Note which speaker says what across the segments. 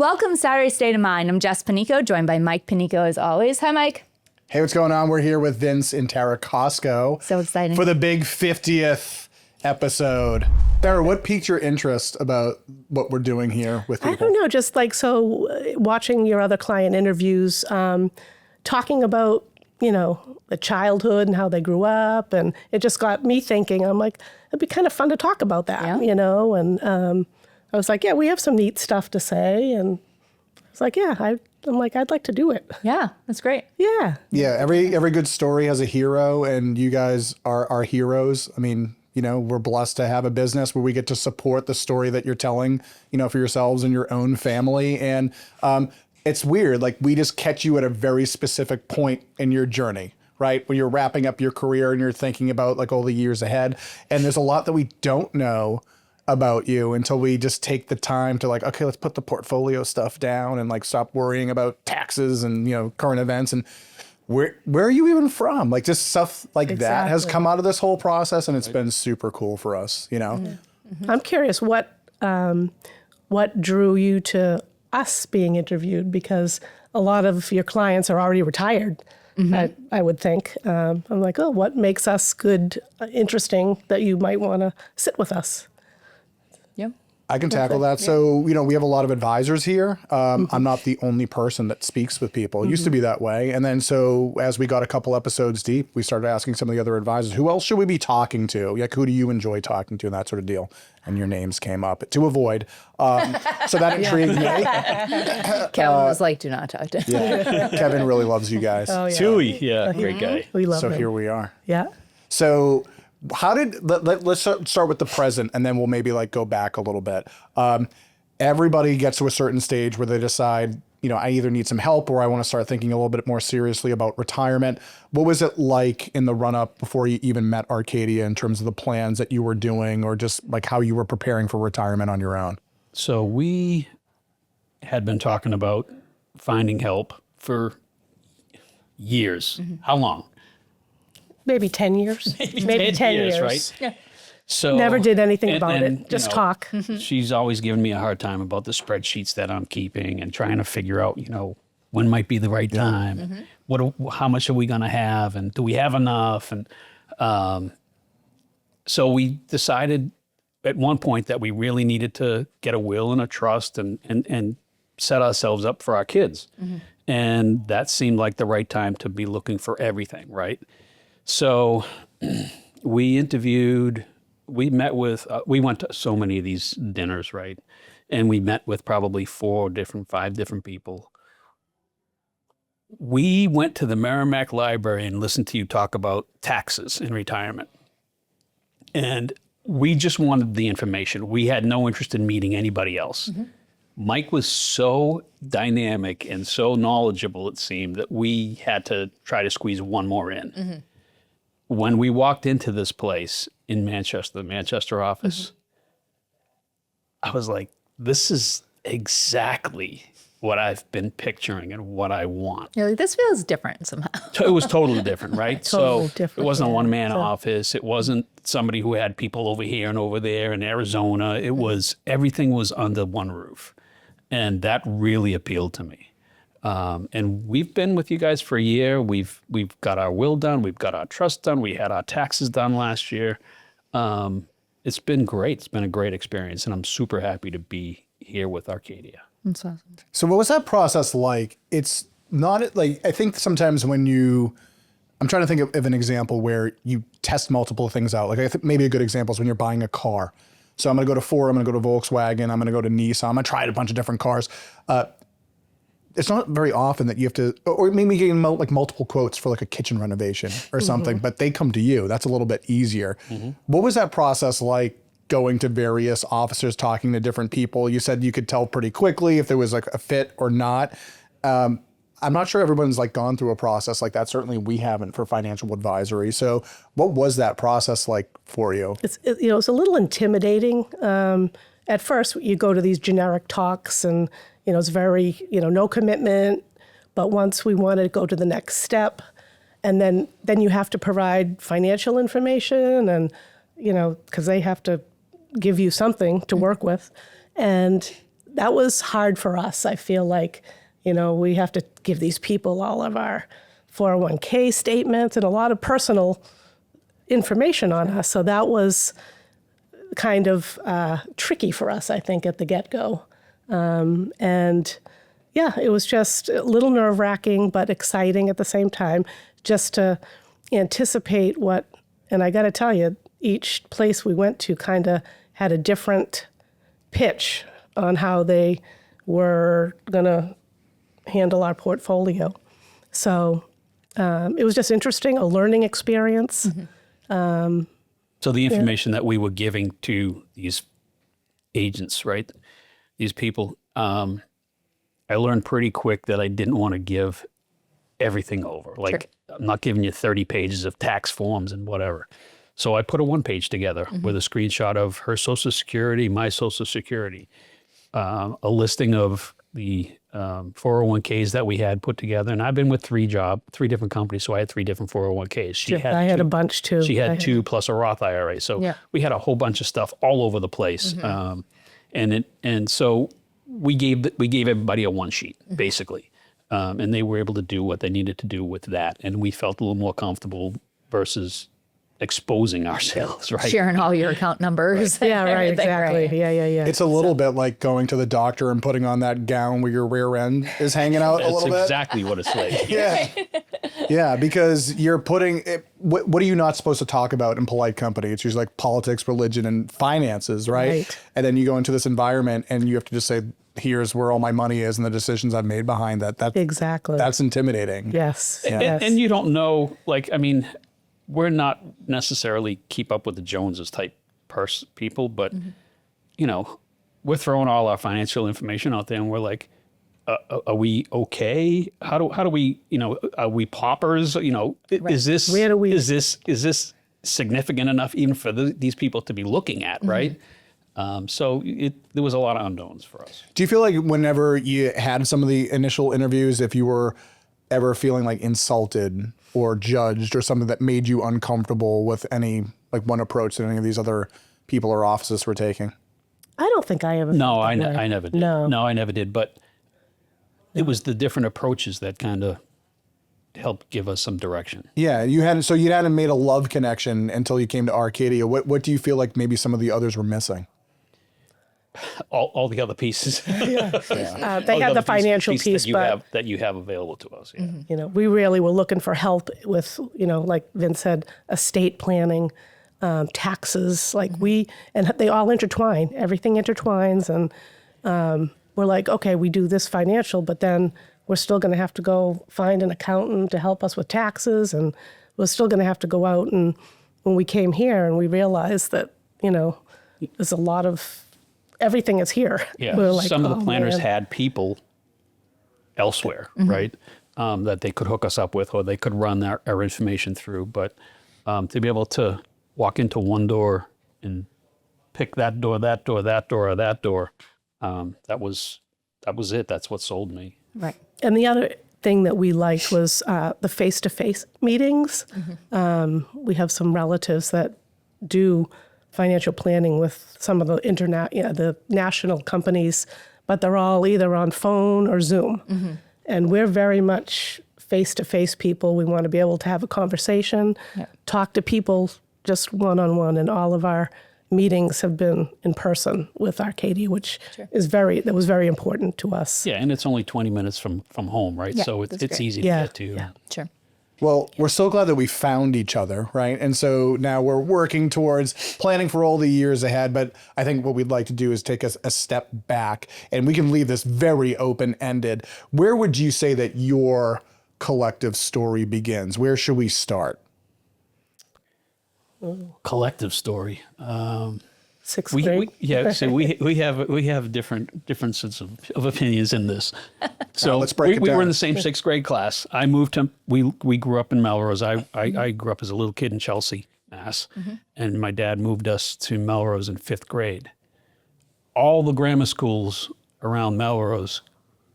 Speaker 1: Welcome, Saturday State of Mind. I'm Jess Panico, joined by Mike Panico as always. Hi, Mike.
Speaker 2: Hey, what's going on? We're here with Vince and Tara Cosco.
Speaker 1: So exciting.
Speaker 2: For the big 50th episode. Tara, what piqued your interest about what we're doing here with people?
Speaker 3: I don't know, just like, so watching your other client interviews, talking about, the childhood and how they grew up. And it just got me thinking, I'm like, it'd be kind of fun to talk about that, and I was like, yeah, we have some neat stuff to say. And I was like, I'm like, I'd like to do it.
Speaker 1: Yeah, that's great.
Speaker 3: Yeah.
Speaker 2: Yeah, every good story has a hero, and you guys are our heroes. I mean, we're blessed to have a business where we get to support the story that you're telling, for yourselves and your own family. And it's weird, like we just catch you at a very specific point in your journey, right? When you're wrapping up your career and you're thinking about like all the years ahead. And there's a lot that we don't know about you until we just take the time to like, okay, let's put the portfolio stuff down and like stop worrying about taxes and, current events. And where are you even from? Like just stuff like that has come out of this whole process, and it's been super cool for us,
Speaker 3: Mm-hmm. I'm curious what drew you to us being interviewed, because a lot of your clients are already retired. Mm-hmm. I would think. I'm like, oh, what makes us good, interesting that you might want to sit with us?
Speaker 1: Yep.
Speaker 2: I can tackle that. Yeah. So, we have a lot of advisors here. I'm not the only person that speaks with people. It used to be that way. And then so as we got a couple episodes deep, we started asking some of the other advisors, who else should we be talking to? Like, who do you enjoy talking to and that sort of deal? And your names came up to avoid. So that intrigued me.
Speaker 1: Kevin was like, do not talk to him.
Speaker 2: Yeah. Kevin really loves you guys.
Speaker 3: Oh, yeah.
Speaker 4: Tui, yeah, great guy.
Speaker 3: We love him.
Speaker 2: So here we are.
Speaker 3: Yeah.
Speaker 2: So let's start with the present, and then we'll maybe like go back a little bit. Everybody gets to a certain stage where they decide, I either need some help or I want to start thinking a little bit more seriously about retirement. What was it like in the run up before you even met Arcadia in terms of the plans that you were doing, or just like how you were preparing for retirement on your own?
Speaker 4: So we had been talking about finding help for years. Mm-hmm. How long?
Speaker 3: Maybe 10 years. Maybe 10 years.
Speaker 4: Right?
Speaker 1: Yeah.
Speaker 4: So
Speaker 3: never did anything about it. Just talk.
Speaker 4: She's always given me a hard time about the spreadsheets that I'm keeping and trying to figure out, when might be the right time. Mm-hmm. How much are we going to have, and do we have enough? And so we decided at one point that we really needed to get a will and a trust and set ourselves up for our kids. Mm-hmm. And that seemed like the right time to be looking for everything, right? So we interviewed, we went to so many of these dinners, right? And we met with probably 5 different people. We went to the Merrimack Library and listened to you talk about taxes in retirement. And we just wanted the information. We had no interest in meeting anybody else. Mm-hmm. Mike was so dynamic and so knowledgeable, it seemed, that we had to try to squeeze one more in. Mm-hmm. When we walked into this place in Manchester, the Manchester office, I was like, this is exactly what I've been picturing and what I want.
Speaker 1: You're like, this feels different somehow.
Speaker 4: It was totally different, right?
Speaker 3: Totally
Speaker 4: so
Speaker 3: different,
Speaker 4: it wasn't a one-man office. It wasn't somebody who had people over here and over there in Arizona. It was, everything was under one roof. And that really appealed to me. And we've been with you guys for a year. We've got our will done. We've got our trust done. We had our taxes done last year. It's been great. It's been a great experience, and I'm super happy to be here with Arcadia.
Speaker 1: That's awesome.
Speaker 2: So what was that process like? It's not like, I think sometimes when I'm trying to think of an example where you test multiple things out. Like I think maybe a good example is when you're buying a car. So I'm going to go to Ford, I'm going to go to Volkswagen, I'm going to go to Nissan, I'm going to try a bunch of different cars. It's not very often that you have to, or maybe getting like multiple quotes for like a kitchen renovation or something, but they come to you. That's a little bit easier. Mm-hmm. What was that process like, going to various officers, talking to different people? You said you could tell pretty quickly if there was like a fit or not. I'm not sure everyone's like gone through a process like that. Certainly we haven't for financial advisory. So what was that process like for you?
Speaker 3: It's a little intimidating. At first, you go to these generic talks and, it's very, no commitment. But once we wanted to go to the next step, and then you have to provide financial information and, because they have to give you something to work with. And that was hard for us. I feel like, we have to give these people all of our 401k statements and a lot of personal information on us. So that was kind of tricky for us, I think, at the get-go. And yeah, it was just a little nerve-wracking, but exciting at the same time, just to anticipate what, and I got to tell you, each place we went to kind of had a different pitch on how they were going to handle our portfolio. So it was just interesting, a learning experience.
Speaker 4: So the information that we were giving to these agents, right? These people, I learned pretty quick that I didn't want to give everything over. Like, I'm not giving you 30 pages of tax forms and whatever. So I put a one-page together with a screenshot of her Social Security, my Social Security, a listing of the 401ks that we had put together. And I've been with three different companies, so I had 3 different 401ks.
Speaker 3: I had a bunch too.
Speaker 4: She had 2 plus a Roth IRA. So we had a whole bunch of stuff all over the place. And so we gave everybody a one sheet, basically. And they were able to do what they needed to do with that. And we felt a little more comfortable versus exposing ourselves, right?
Speaker 1: Sharing all your account numbers.
Speaker 3: Right. Yeah, right, exactly.
Speaker 1: Right.
Speaker 3: Yeah.
Speaker 2: It's a little bit like going to the doctor and putting on that gown where your rear end is hanging out a little bit.
Speaker 4: That's exactly what it's like.
Speaker 2: Yeah. Yeah, because you're putting it, what are you not supposed to talk about in polite company? It's usually like politics, religion, and finances, right? And then you go into this environment and you have to just say, here's where all my money is and the decisions I've made behind that.
Speaker 3: Exactly.
Speaker 2: That's intimidating.
Speaker 3: Yes.
Speaker 2: Yeah.
Speaker 3: Yes.
Speaker 4: And you don't know, we're not necessarily keep up with the Joneses type people, but we're throwing all our financial information out there, and we're like, are we okay? How do we, are we paupers? Is this significant enough even for these people to be looking at, right? So there was a lot of unknowns for us.
Speaker 2: Do you feel like whenever you had some of the initial interviews, if you were ever feeling like insulted or judged or something that made you uncomfortable with any, like one approach that any of these other people or offices were taking?
Speaker 3: I don't think I ever.
Speaker 4: No, I never did.
Speaker 3: No,
Speaker 4: I never did. But it was the different approaches that kind of helped give us some direction.
Speaker 2: Yeah, you hadn't made a love connection until you came to Arcadia. What do you feel like maybe some of the others were missing?
Speaker 4: All the other pieces.
Speaker 3: they had the financial piece,
Speaker 4: that you have available to us. Yeah.
Speaker 3: We really were looking for help with, like Vince said, estate planning, taxes. And they all intertwine. Everything intertwines, and we're like, okay, we do this financial, but then we're still going to have to go find an accountant to help us with taxes, and we're still going to have to go out. And when we came here, and we realized that there's a lot of everything is here.
Speaker 4: Yeah,
Speaker 3: we're like,
Speaker 4: some of the planners
Speaker 3: man.
Speaker 4: had people elsewhere, right, that they could hook us up with, or they could run our information through. But to be able to walk into one door and pick that door, that door, that door, or that door, that was it. That's what sold me.
Speaker 1: Right.
Speaker 3: And the other thing that we liked was the face-to-face meetings. We have some relatives that do financial planning with some of the the national companies, but they're all either on phone or Zoom. And we're very much face-to-face people. We want to be able to have a conversation, talk to people just one-on-one, and all of our meetings have been in person with Arcadia, which is that was very important to us.
Speaker 4: Yeah, and it's only 20 minutes from home, right?
Speaker 1: Yeah,
Speaker 4: so it's
Speaker 1: great.
Speaker 4: easy to get to.
Speaker 3: Yeah.
Speaker 1: Sure.
Speaker 2: Well, we're so glad that we found each other, right? And so now we're working towards planning for all the years ahead. But I think what we'd like to do is take us a step back, and we can leave this very open-ended. Where would you say that your collective story begins? Where should we start?
Speaker 4: Collective story.
Speaker 3: Sixth grade.
Speaker 4: So we have different sets of opinions in this. So
Speaker 2: let's break it
Speaker 4: we were
Speaker 2: down.
Speaker 4: in the same 6th grade class. I moved to we grew up in Melrose. I grew up as a little kid in Chelsea, Mass, and my dad moved us to Melrose in 5th grade. All the grammar schools around Melrose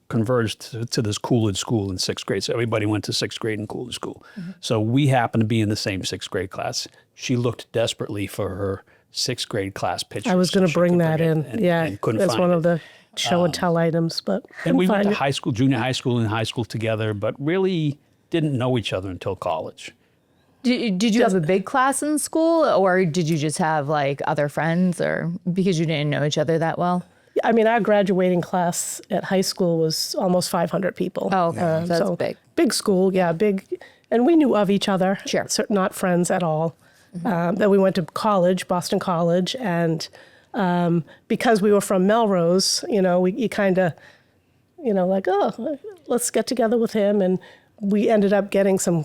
Speaker 4: converged to this Coolidge School in 6th grade. So everybody went to 6th grade in Coolidge School. So we happened to be in the same 6th grade class. She looked desperately for her 6th grade class picture.
Speaker 3: I was going to bring that in.
Speaker 4: And couldn't
Speaker 3: that's
Speaker 4: find
Speaker 3: one
Speaker 4: it.
Speaker 3: of the. show and tell items, but
Speaker 4: And we went to
Speaker 3: fine.
Speaker 4: high school, junior high school and high school together, but really didn't know each other until college.
Speaker 1: Did you have a big class in school, or did you just have like other friends, or because you didn't know each other that well?
Speaker 3: I mean, our graduating class at high school was almost 500 people.
Speaker 1: Oh, okay. So that's big.
Speaker 3: Big school, yeah, big. And we knew of each other.
Speaker 1: Sure.
Speaker 3: So not friends at all. Then we went to college, Boston College, and because we were from Melrose, you kind of, like, oh, let's get together with him. And we ended up getting some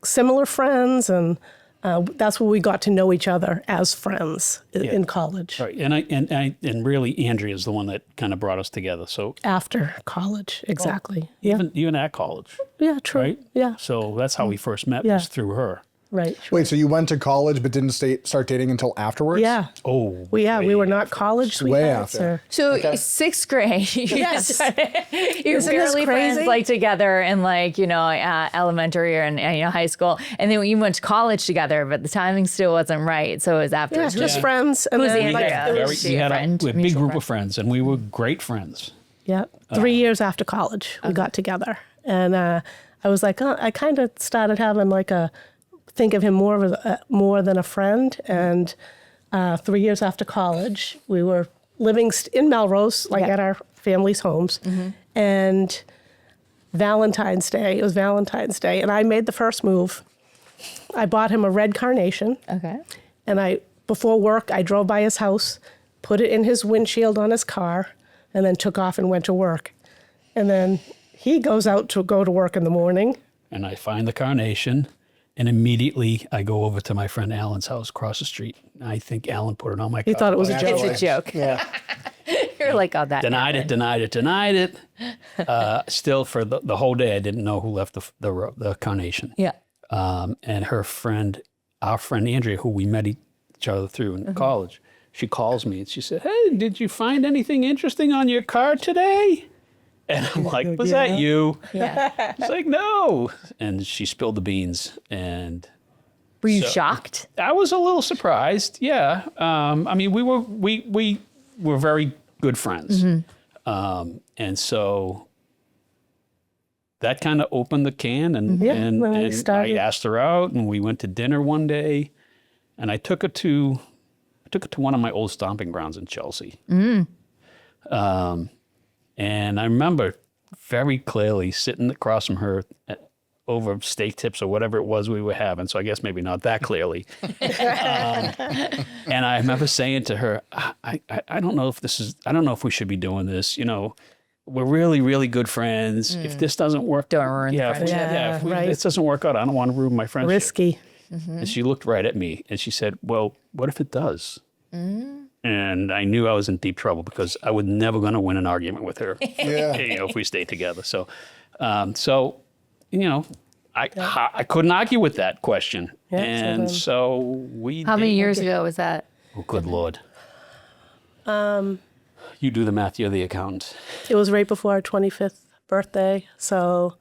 Speaker 3: similar friends, and that's where we got to know each other as friends in college.
Speaker 4: Right. And really Andrea is the one that kind of brought us together. So
Speaker 3: After college, exactly.
Speaker 4: even at college,
Speaker 3: Yeah, true.
Speaker 4: right?
Speaker 3: Yeah,
Speaker 4: So that's how we first met,
Speaker 3: Yeah.
Speaker 4: was through her.
Speaker 3: right.
Speaker 2: Wait, so you went to college but didn't start dating until afterwards?
Speaker 3: Yeah.
Speaker 4: Oh,
Speaker 3: We were not college
Speaker 2: Way
Speaker 3: sweethearts.
Speaker 2: after.
Speaker 1: So sixth grade,
Speaker 3: Yes.
Speaker 1: you're
Speaker 3: Isn't this
Speaker 1: barely friends
Speaker 3: crazy?
Speaker 1: like together in like elementary or in high school, and then you went to college together, but the timing still wasn't right. So it was after.
Speaker 3: Yeah, just friends. And
Speaker 1: Who's
Speaker 3: then,
Speaker 1: Andrea?
Speaker 3: like,
Speaker 1: Yeah.
Speaker 3: it
Speaker 1: Very-
Speaker 3: was,
Speaker 1: she a friend,
Speaker 4: we had a big
Speaker 1: mutual
Speaker 4: group
Speaker 1: friend?
Speaker 4: of friends, and we were great friends.
Speaker 3: yeah, 3 years after college, we got together. And I was like, oh, I kind of started having like think of him more than a friend. And 3 years after college, we were living in Melrose, like
Speaker 1: Yeah.
Speaker 3: at our family's homes. And it was Valentine's Day, and I made the first move. I bought him a red carnation.
Speaker 1: Okay.
Speaker 3: And before work, I drove by his house, put it in his windshield on his car, and then took off and went to work. And then he goes out to go to work in the morning.
Speaker 4: And I find the carnation, and immediately I go over to my friend Alan's house across the street. I think Alan put it on my car.
Speaker 3: He thought it was a joke.
Speaker 1: It's a joke.
Speaker 2: Yeah.
Speaker 1: You're like, oh, that.
Speaker 4: Denied it. Still, for the whole day, I didn't know who left the carnation.
Speaker 1: Yeah.
Speaker 4: And our friend Andrea, who we met each other through in college, she calls me and she said, "Hey, did you find anything interesting on your car today?" And I'm like, "Was that you?"
Speaker 1: Yeah.
Speaker 4: She's like, "No." And she spilled the beans, and
Speaker 1: Were you shocked?
Speaker 4: I was a little surprised. Yeah. I mean, we were very good friends. And so that kind of opened the can, and
Speaker 3: when we
Speaker 4: I
Speaker 3: started.
Speaker 4: asked her out, and we went to dinner one day, and I took her to one of my old stomping grounds in Chelsea. And I remember very clearly sitting across from her over steak tips or whatever it was we were having. So I guess maybe not that clearly. And I remember saying to her, I don't know if we should be doing this. We're really, really good friends. If this doesn't work,
Speaker 1: Don't ruin the friendship.
Speaker 3: right.
Speaker 4: This doesn't work out, I don't want to ruin my friendship.
Speaker 3: Risky.
Speaker 4: And she looked right at me and she said, "Well, what if it does?" And I knew I was in deep trouble because I was never going to win an argument with her.
Speaker 2: Yeah.
Speaker 4: If we stayed together. So, I couldn't argue with that question.
Speaker 3: Yeah,
Speaker 4: And so we.
Speaker 1: How many years ago was that?
Speaker 4: Oh, good Lord. You do the math. You're the accountant.
Speaker 3: It was right before our 25th birthday, so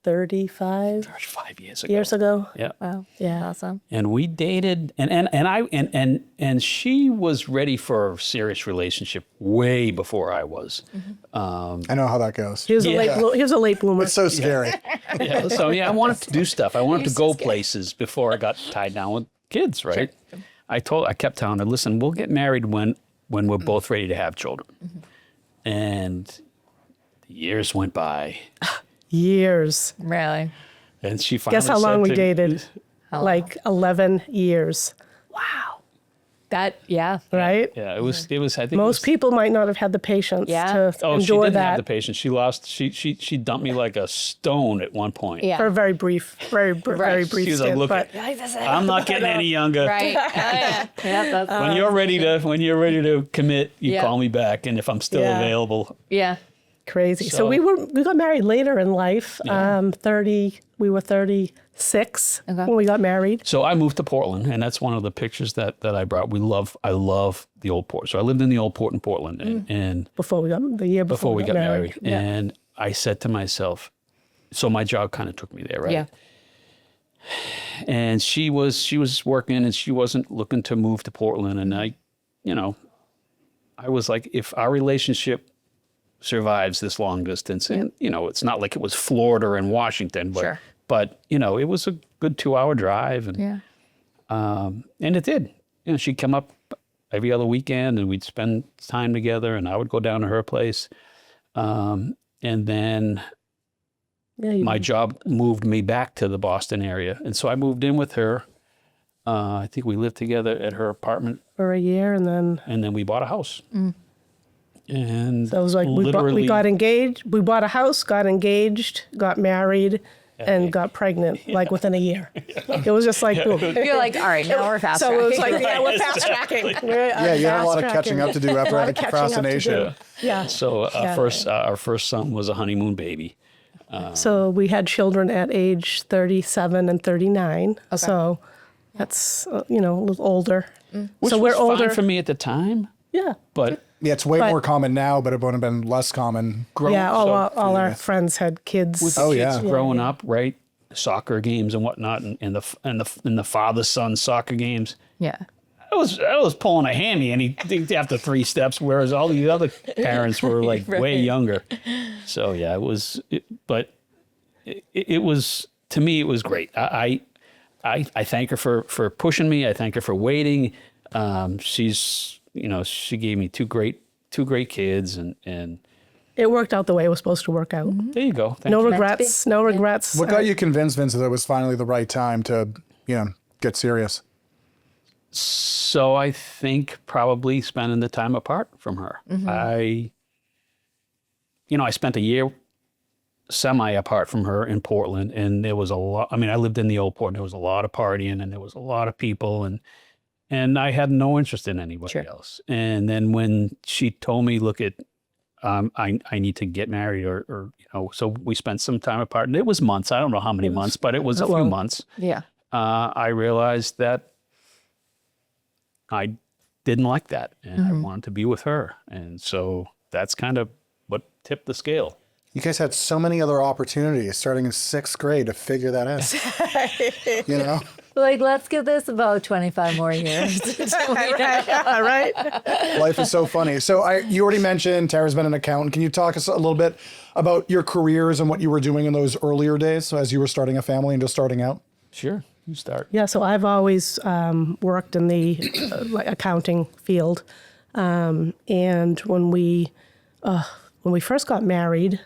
Speaker 3: 35
Speaker 4: Gosh, 5 years ago.
Speaker 3: years ago.
Speaker 4: Yeah.
Speaker 1: Wow.
Speaker 3: Yeah.
Speaker 1: Awesome.
Speaker 4: And we dated, and she was ready for a serious relationship way before I was.
Speaker 2: I know how that goes.
Speaker 3: He was a late bloomer.
Speaker 2: It's so scary.
Speaker 4: Yeah, so I wanted to do stuff. I wanted to go places before I got tied down with kids, right? I kept telling her, "Listen, we'll get married when we're both ready to have children." And the years went by,
Speaker 3: Years.
Speaker 1: Really?
Speaker 4: and she finally
Speaker 3: Guess how long
Speaker 4: said
Speaker 3: we
Speaker 4: to-
Speaker 3: dated? Like 11 years,
Speaker 1: That, yeah.
Speaker 3: right?
Speaker 4: Yeah, it was. I think
Speaker 3: Most people might not have had the patience
Speaker 1: Yeah.
Speaker 3: to
Speaker 4: Oh, she
Speaker 3: endure
Speaker 4: didn't
Speaker 3: that
Speaker 4: have the patience. She lost. She dumped me like a stone at one point.
Speaker 1: Yeah.
Speaker 3: for a very brief
Speaker 4: She was like,
Speaker 3: stint.
Speaker 4: "Look,
Speaker 3: But
Speaker 4: I'm not getting any younger.
Speaker 1: Right. Yeah, that's,
Speaker 4: When you're ready to commit, you
Speaker 1: Yeah.
Speaker 4: call me back, and if I'm still
Speaker 3: Yeah.
Speaker 4: available."
Speaker 1: yeah.
Speaker 3: crazy. So
Speaker 4: So-
Speaker 3: we got married later in life. 30. We were 36 when we got married.
Speaker 4: So I moved to Portland, and that's one of the pictures that I brought. I love the old port. So I lived in the old port in Portland, and
Speaker 3: Before we got
Speaker 4: married.
Speaker 3: Yeah.
Speaker 4: And I said to myself, so my job kind of took me there, right?
Speaker 1: Yeah.
Speaker 4: And she was working, and she wasn't looking to move to Portland, and I was like, if our relationship survives this long distance, and you know, it's not like it was Florida and Washington, but
Speaker 1: Sure.
Speaker 4: but you know, it was a good 2-hour drive, and and it did. You know, she'd come up every other weekend, and we'd spend time together, and I would go down to her place, and then my job moved me back to the Boston area, and so I moved in with her. I think we lived together at her apartment
Speaker 3: for a year, and then
Speaker 4: we bought a house. And
Speaker 3: so it was like we got engaged, we bought a house, got engaged, got married, and got pregnant like within a year. It was just like boom.
Speaker 1: You're like, all right, now we're fast
Speaker 3: So it was
Speaker 1: tracking.
Speaker 3: like, we're fast tracking.
Speaker 2: Yeah, you had a lot of catching up to do after having procrastination.
Speaker 3: Yeah.
Speaker 4: So our first son was a honeymoon baby.
Speaker 3: So we had children at age 37 and 39. Okay. So that's a little older.
Speaker 4: Which
Speaker 3: so
Speaker 4: was
Speaker 3: we're older
Speaker 4: fine for me at the time.
Speaker 3: Yeah.
Speaker 4: But
Speaker 2: Yeah, it's way more common now, but it would have been less common.
Speaker 3: Yeah, all our friends had kids.
Speaker 4: with the kids growing up, right? Soccer games and whatnot, and the father-son soccer games.
Speaker 1: Yeah.
Speaker 4: I was pulling a hammy, and he after 3 steps, whereas all the other parents were like way younger. So yeah, it was to me it was great. I thank her for pushing me. I thank her for waiting. She gave me two great kids, and
Speaker 3: It worked out the way it was supposed to work out.
Speaker 4: there you go. Thank
Speaker 3: No
Speaker 4: you.
Speaker 3: regrets. No regrets.
Speaker 2: What got you convinced, Vince, that it was finally the right time to, get serious?
Speaker 4: So I think probably spending the time apart from her. I spent a year semi apart from her in Portland, and there was a lot. I mean, I lived in the old Portland. There was a lot of partying, and there was a lot of people, and I had no interest in anybody else. And then when she told me, look, I need to get married, or so we spent some time apart, and it was months. I don't know how many months, but it was a few months.
Speaker 1: Yeah.
Speaker 4: I realized that I didn't like that, and I wanted to be with her. And so that's kind of what tipped the scale.
Speaker 2: You guys had so many other opportunities starting in 6th grade to figure that out.
Speaker 1: Like, let's give this about 25 more years.
Speaker 3: All right.
Speaker 2: Life is so funny. So you already mentioned Tara's been an accountant. Can you talk us a little bit about your careers and what you were doing in those earlier days as you were starting a family and just starting out?
Speaker 4: Sure, you start.
Speaker 3: Yeah, so I've always worked in the accounting field. And when we first got married,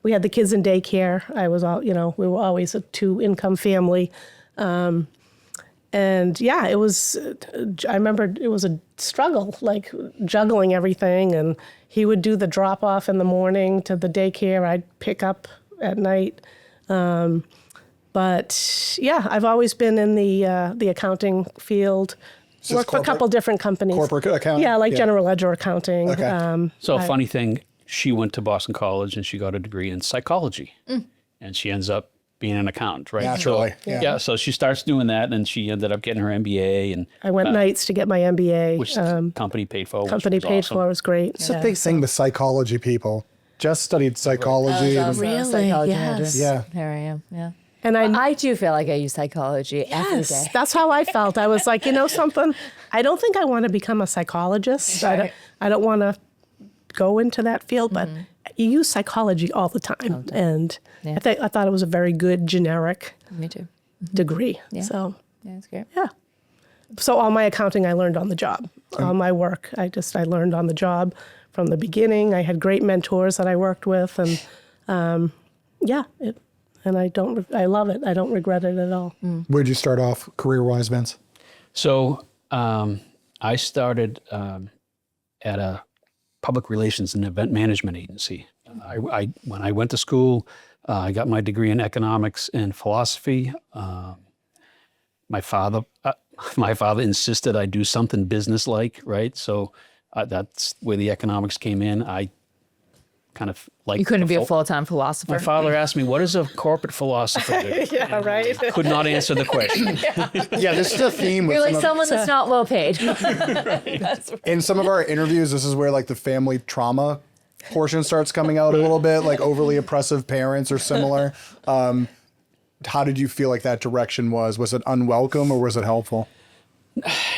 Speaker 3: we had the kids in daycare. We were always a 2-income family. And yeah, I remember it was a struggle, like juggling everything. And he would do the drop off in the morning to the daycare. I'd pick up at night. But yeah, I've always been in the accounting field. Worked for a couple different companies.
Speaker 2: Corporate accounting?
Speaker 3: Yeah, like general ledger accounting.
Speaker 2: Okay.
Speaker 4: So a funny thing, she went to Boston College and she got a degree in psychology, and she ends up being an accountant, right?
Speaker 2: Naturally.
Speaker 4: So, so she starts doing that, and she ended up getting her MBA, and
Speaker 3: I went nights to get my MBA.
Speaker 4: which the company paid for.
Speaker 3: Company
Speaker 4: which was
Speaker 3: paid
Speaker 4: awesome.
Speaker 3: for. It was great.
Speaker 2: It's a big thing with psychology people. Just studied psychology.
Speaker 1: Really?
Speaker 2: and-
Speaker 1: Yes.
Speaker 2: Yeah.
Speaker 1: There I am. Yeah.
Speaker 3: And
Speaker 1: I do feel like I use psychology every day.
Speaker 3: yes, that's how I felt. I was like, something, I don't think I want to become a psychologist. I don't want to go into that field, but you use psychology all the time. And I thought it was a very good generic
Speaker 1: Me too.
Speaker 3: degree. So,
Speaker 1: Yeah, that's great.
Speaker 3: yeah. So all my accounting I learned on the job. All my work, I learned on the job from the beginning. I had great mentors that I worked with, and I love it. I don't regret it at all.
Speaker 2: Where'd you start off career-wise, Vince?
Speaker 4: So I started at a public relations and event management agency. When I went to school, I got my degree in economics and philosophy. My father insisted I do something business-like, right? So that's where the economics came in. I kind of like.
Speaker 1: You couldn't be a full-time philosopher.
Speaker 4: My father asked me, "What does a corporate philosopher do?"
Speaker 3: Yeah, right.
Speaker 4: Could not answer the question.
Speaker 2: Yeah, this is a theme. With
Speaker 1: You're like
Speaker 2: some
Speaker 1: someone that's not well paid.
Speaker 2: in some of our interviews, this is where like the family trauma portion starts coming out a little bit, like overly oppressive parents or similar. How did you feel like that direction was? Was it unwelcome or was it helpful?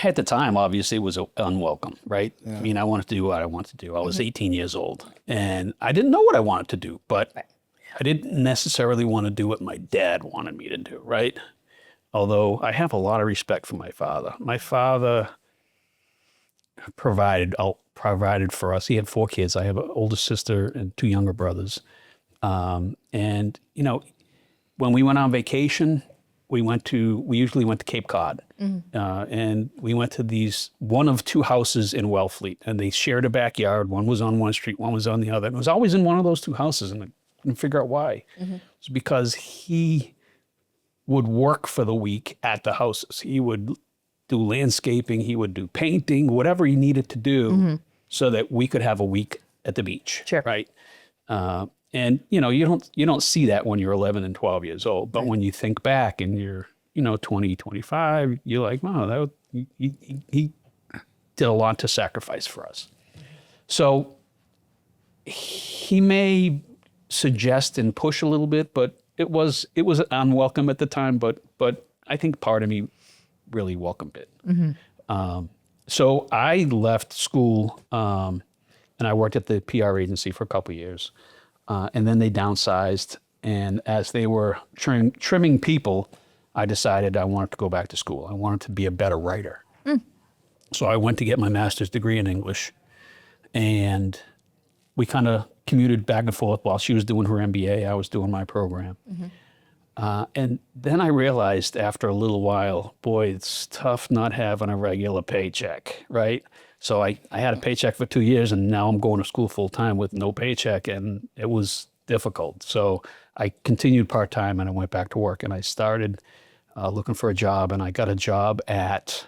Speaker 4: At the time, obviously, it was unwelcome, right? I mean, I wanted to do what I wanted to do. I was 18 years old, and I didn't know what I wanted to do, but I didn't necessarily want to do what my dad wanted me to do, right? Although I have a lot of respect for my father. My father provided for us. He had 4 kids. I have an older sister and 2 younger brothers. And, you know, when we went on vacation, we usually went to Cape Cod. And we went to one of 2 houses in Wellfleet, and they shared a backyard. One was on one street, one was on the other. And it was always in one of those 2 houses, and I couldn't figure out why. It's because he would work for the week at the houses. He would do landscaping, he would do painting, whatever he needed to do so that we could have a week at the beach, right? And you know, you don't see that when you're 11 and 12 years old, but when you think back and you're, you know, 20, 25, you're like, wow, he did a lot to sacrifice for us. So he may suggest and push a little bit, but it was unwelcome at the time, but I think part of me really welcomed it. So I left school and I worked at the PR agency for a couple of years. And then they downsized. And as they were trimming people, I decided I wanted to go back to school. I wanted to be a better writer. So I went to get my master's degree in English. And we kind of commuted back and forth while she was doing her MBA. I was doing my program. And then I realized after a little while, boy, it's tough not having a regular paycheck, right? So I had a paycheck for 2 years, and now I'm going to school full time with no paycheck, and it was difficult. So I continued part-time, and I went back to work, and I started looking for a job, and I got a job at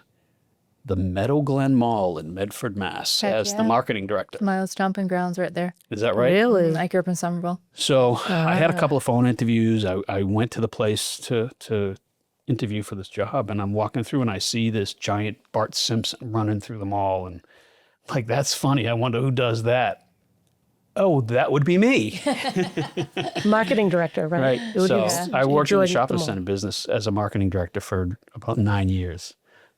Speaker 4: the Meadow Glen Mall in Medford, Mass, as the marketing director.
Speaker 1: My old stomping grounds right there.
Speaker 4: Is that right?
Speaker 3: Really?
Speaker 1: I grew up in Somerville.
Speaker 4: So I had a couple of phone interviews. I went to the place to interview for this job, and I'm walking through and I see this giant Bart Simpson running through the mall, and like, that's funny. I wonder who does that. Oh, that would be me.
Speaker 3: Marketing director, right?
Speaker 4: Right. So I worked in the shopping center business as a marketing director for about 9 years.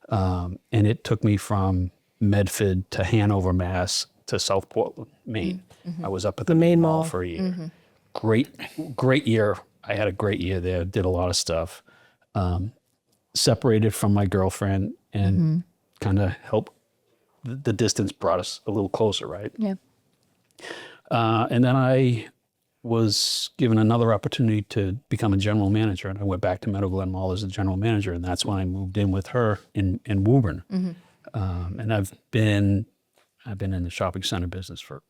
Speaker 4: And it took me from Medford to Hanover, Mass, to South Portland, Maine. I was up at the Maine Mall for a year. Great year. I had a great year there. Did a lot of stuff. Separated from my girlfriend, and kind of helped. The distance brought us a little closer, right?
Speaker 1: Yeah.
Speaker 4: And then I was given another opportunity to become a general manager, and I went back to Meadow Glen Mall as a general manager, and that's when I moved in with her in Woburn. And I've been in the shopping center business for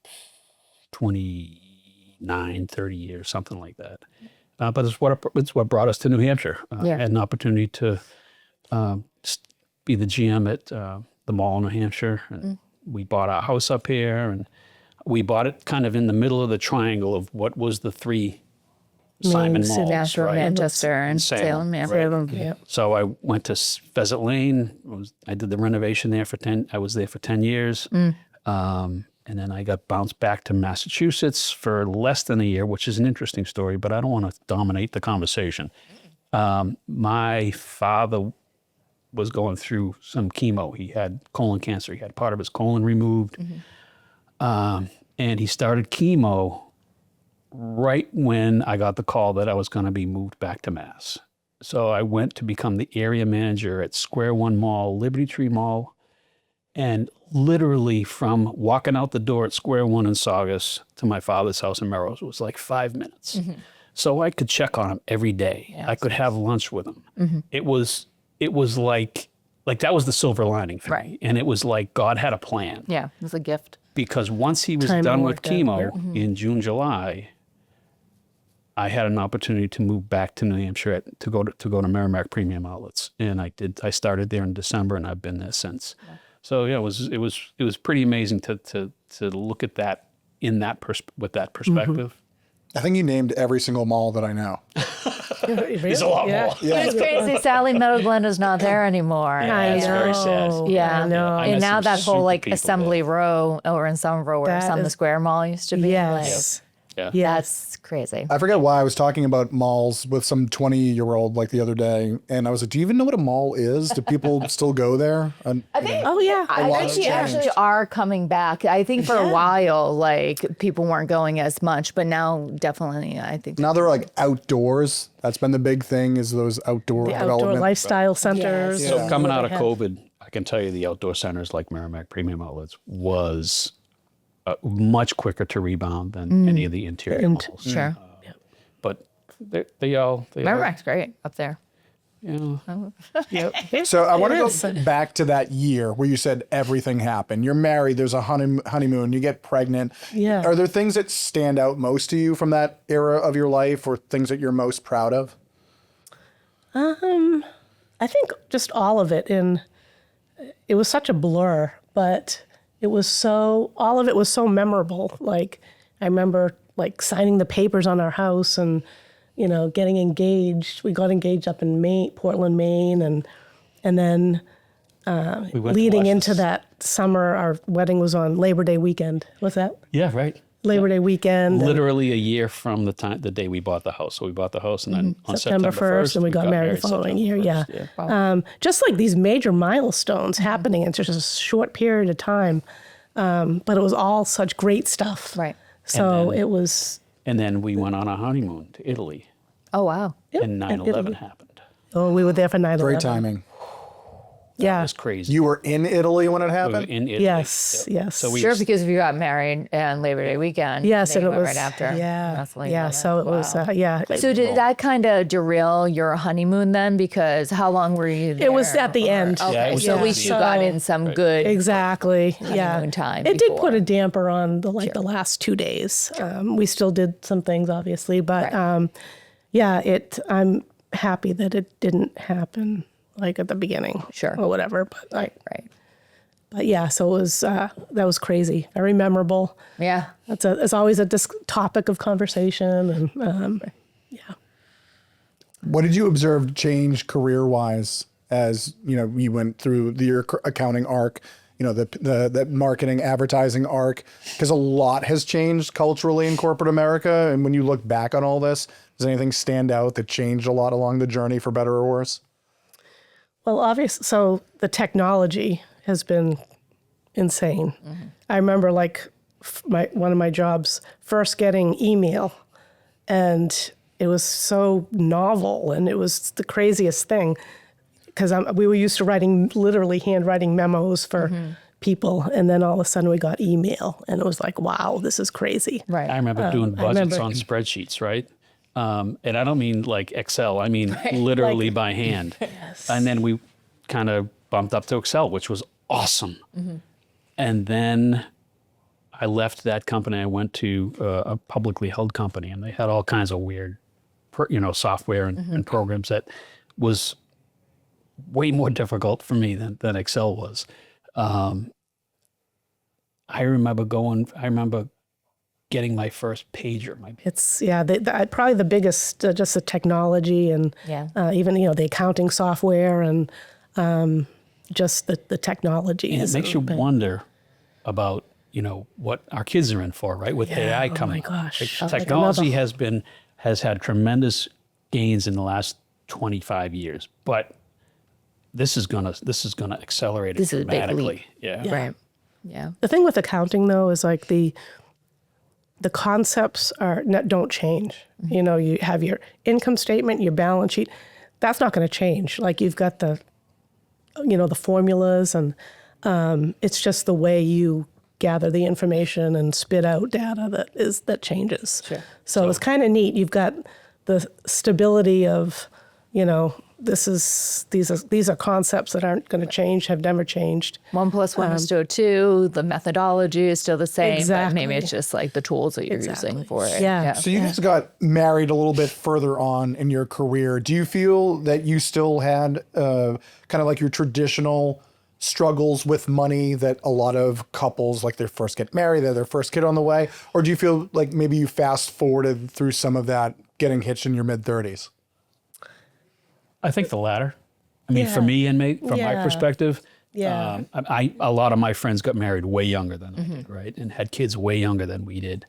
Speaker 4: 29, 30 years, something like that. But it's what brought us to New Hampshire. I had an opportunity to be the GM at the mall in New Hampshire, and we bought our house up here, and we bought it kind of in the middle of the triangle of what was the 3 Simon malls,
Speaker 1: Nashville,
Speaker 4: right?
Speaker 1: Manchester, and Salem.
Speaker 3: Yeah.
Speaker 4: So I went to Pheasant Lane. I did the renovation there for 10. I was there for 10 years. And then I got bounced back to Massachusetts for less than a year, which is an interesting story, but I don't want to dominate the conversation. My father was going through some chemo. He had colon cancer. He had part of his colon removed. And he started chemo right when I got the call that I was going to be moved back to Mass. So I went to become the area manager at Square One Mall, Liberty Tree Mall, and literally from walking out the door at Square One in Saugus to my father's house in Melrose was like 5 minutes. So I could check on him every day. Yes. I could have lunch with him. It was like that was the silver lining for me. And it was like God had a plan.
Speaker 1: Yeah, it was a gift.
Speaker 4: Because once he was done with chemo in June, July, I had an opportunity to move back to New Hampshire to go to Merrimack Premium Outlets, and I did. I started there in December, and I've been there since. Yeah. So yeah, it was pretty amazing to look at that with that perspective.
Speaker 2: I think you named every single mall that I know.
Speaker 4: There's a lot more.
Speaker 2: Yeah.
Speaker 1: It's crazy. Sally Meadow Glen is not there anymore.
Speaker 4: It's very sad.
Speaker 1: Yeah,
Speaker 3: I know.
Speaker 1: And now that whole like
Speaker 4: people
Speaker 1: Assembly Row over in Somerville, where some of the Square Mall used to be.
Speaker 3: Yes.
Speaker 4: Yeah.
Speaker 1: That's crazy.
Speaker 2: I forget why I was talking about malls with some 20-year-old like the other day, and I was like, "Do you even know what a mall is? Do people still go there?" And,
Speaker 1: I think.
Speaker 3: Oh yeah.
Speaker 1: I
Speaker 2: lot
Speaker 1: think
Speaker 2: has
Speaker 1: we
Speaker 2: changed.
Speaker 1: actually are coming back. I think for a while, like people weren't going as much, but now definitely, I think.
Speaker 2: now they're like outdoors. That's been the big thing, is those outdoor
Speaker 3: the
Speaker 2: development.
Speaker 3: outdoor lifestyle centers.
Speaker 1: Yes.
Speaker 4: So
Speaker 2: Yeah.
Speaker 4: coming out of
Speaker 3: What they have.
Speaker 4: COVID, I can tell you the outdoor centers like Merrimack Premium Outlets was much quicker to rebound than any of the interior malls.
Speaker 1: Sure.
Speaker 4: But they all
Speaker 1: Merrimack's great up there.
Speaker 4: yeah.
Speaker 2: So I want
Speaker 3: It
Speaker 2: to
Speaker 3: is.
Speaker 2: go back to that year where you said everything happened. You're married, there's a honeymoon, you get pregnant.
Speaker 3: Yeah.
Speaker 2: Are there things that stand out most to you from that era of your life, or things that you're most proud of?
Speaker 3: I think just all of it. It was such a blur, but all of it was so memorable. Like I remember like signing the papers on our house and, getting engaged. We got engaged up in Portland, Maine. And then
Speaker 4: We went to
Speaker 3: leading
Speaker 4: watch
Speaker 3: into
Speaker 4: this.
Speaker 3: that summer, our wedding was on Labor Day weekend. What's that?
Speaker 4: Yeah, right.
Speaker 3: Labor Day weekend. and
Speaker 4: Literally a year from the day we bought the house. So we bought the house, and then on
Speaker 3: September 1st, and we got married the following year. Yeah. Just like these major milestones happening in just a short period of time. But it was all such great stuff.
Speaker 1: Right.
Speaker 3: So
Speaker 4: then-
Speaker 3: it was,
Speaker 4: And then we went on a honeymoon to Italy,
Speaker 1: Oh wow.
Speaker 4: and 9/11 happened.
Speaker 3: we were there for 9/11.
Speaker 2: Great timing.
Speaker 4: It
Speaker 3: Yeah.
Speaker 4: was crazy.
Speaker 2: You were in Italy when it
Speaker 4: We were
Speaker 2: happened?
Speaker 4: in Italy.
Speaker 3: Yes,
Speaker 4: Yep.
Speaker 3: yes.
Speaker 4: So we
Speaker 1: Sure, because if you got married and Labor Day weekend,
Speaker 3: Yes,
Speaker 1: then
Speaker 3: and
Speaker 1: you
Speaker 3: it
Speaker 1: went
Speaker 3: was,
Speaker 1: right after.
Speaker 3: yeah.
Speaker 1: That's like
Speaker 3: Yeah, so it was, yeah.
Speaker 1: So did that kind of derail your honeymoon then? Because how long were you there?
Speaker 3: It was at the end.
Speaker 1: Okay,
Speaker 4: Yeah, it was
Speaker 1: so
Speaker 4: at
Speaker 1: at
Speaker 4: the
Speaker 1: least you
Speaker 3: end.
Speaker 1: got
Speaker 3: So-
Speaker 1: in some good.
Speaker 3: Exactly. Yeah.
Speaker 1: honeymoon time
Speaker 3: It did
Speaker 1: before.
Speaker 3: put a damper on the last 2 days. We still did some things, obviously, but
Speaker 1: Right.
Speaker 3: I'm happy that it didn't happen like at the beginning,
Speaker 1: Sure.
Speaker 3: or whatever. But
Speaker 1: Right.
Speaker 3: but yeah, so it was that was crazy, very memorable.
Speaker 1: Yeah.
Speaker 3: It's always a topic of conversation, and yeah.
Speaker 2: What did you observe change career-wise as, you went through your accounting arc, the marketing, advertising arc? Because a lot has changed culturally in corporate America. And when you look back on all this, does anything stand out that changed a lot along the journey for better or worse?
Speaker 3: Well, obviously, so the technology has been insane. I remember like one of my jobs first getting email, and it was so novel, and it was the craziest thing because we were used to literally handwriting memos for people, and then all of a sudden we got email, and it was like, wow, this is crazy.
Speaker 1: Right.
Speaker 4: I remember doing budgets
Speaker 3: remember-
Speaker 4: on spreadsheets, right? And I don't mean like Excel. I mean literally by hand. And then we kind of bumped up to Excel, which was awesome. And then I left that company. I went to a publicly held company, and they had all kinds of weird, software and programs that was way more difficult for me than Excel was. I remember getting my first pager.
Speaker 3: It's probably the biggest, just the technology and
Speaker 1: Yeah.
Speaker 3: even the accounting software and just the technology.
Speaker 4: And it makes you wonder about what our kids are in for, right? With AI coming,
Speaker 3: gosh.
Speaker 4: Like,
Speaker 3: Like
Speaker 4: technology
Speaker 3: another-
Speaker 4: has had tremendous gains in the last 25 years, but this is gonna accelerate it
Speaker 1: This is a big leap.
Speaker 4: dramatically. Yeah.
Speaker 1: Right. Yeah.
Speaker 3: The thing with accounting, though, is like the concepts don't change. You have your income statement, your balance sheet. That's not going to change. Like you've got the formulas, and it's just the way you gather the information and spit out data that changes.
Speaker 1: Sure.
Speaker 3: So it's kind of neat. You've got the stability of, these are concepts that aren't going to change, have never changed.
Speaker 1: 1 + 1 is still 2. The methodology is still the same, but maybe
Speaker 3: Exactly.
Speaker 1: it's just like the tools that you're using for it.
Speaker 3: Yeah.
Speaker 2: So you guys got married a little bit further on in your career. Do you feel that you still had kind of like your traditional struggles with money that a lot of couples, like they first get married, they have their first kid on the way? Or do you feel like maybe you fast forwarded through some of that getting hitched in your mid-30s?
Speaker 4: I think the latter. I mean,
Speaker 3: Yeah.
Speaker 4: for me and from my
Speaker 3: Yeah.
Speaker 4: perspective,
Speaker 3: Yeah.
Speaker 4: a lot of my friends got married way younger than I did, right? And had kids way younger than we did.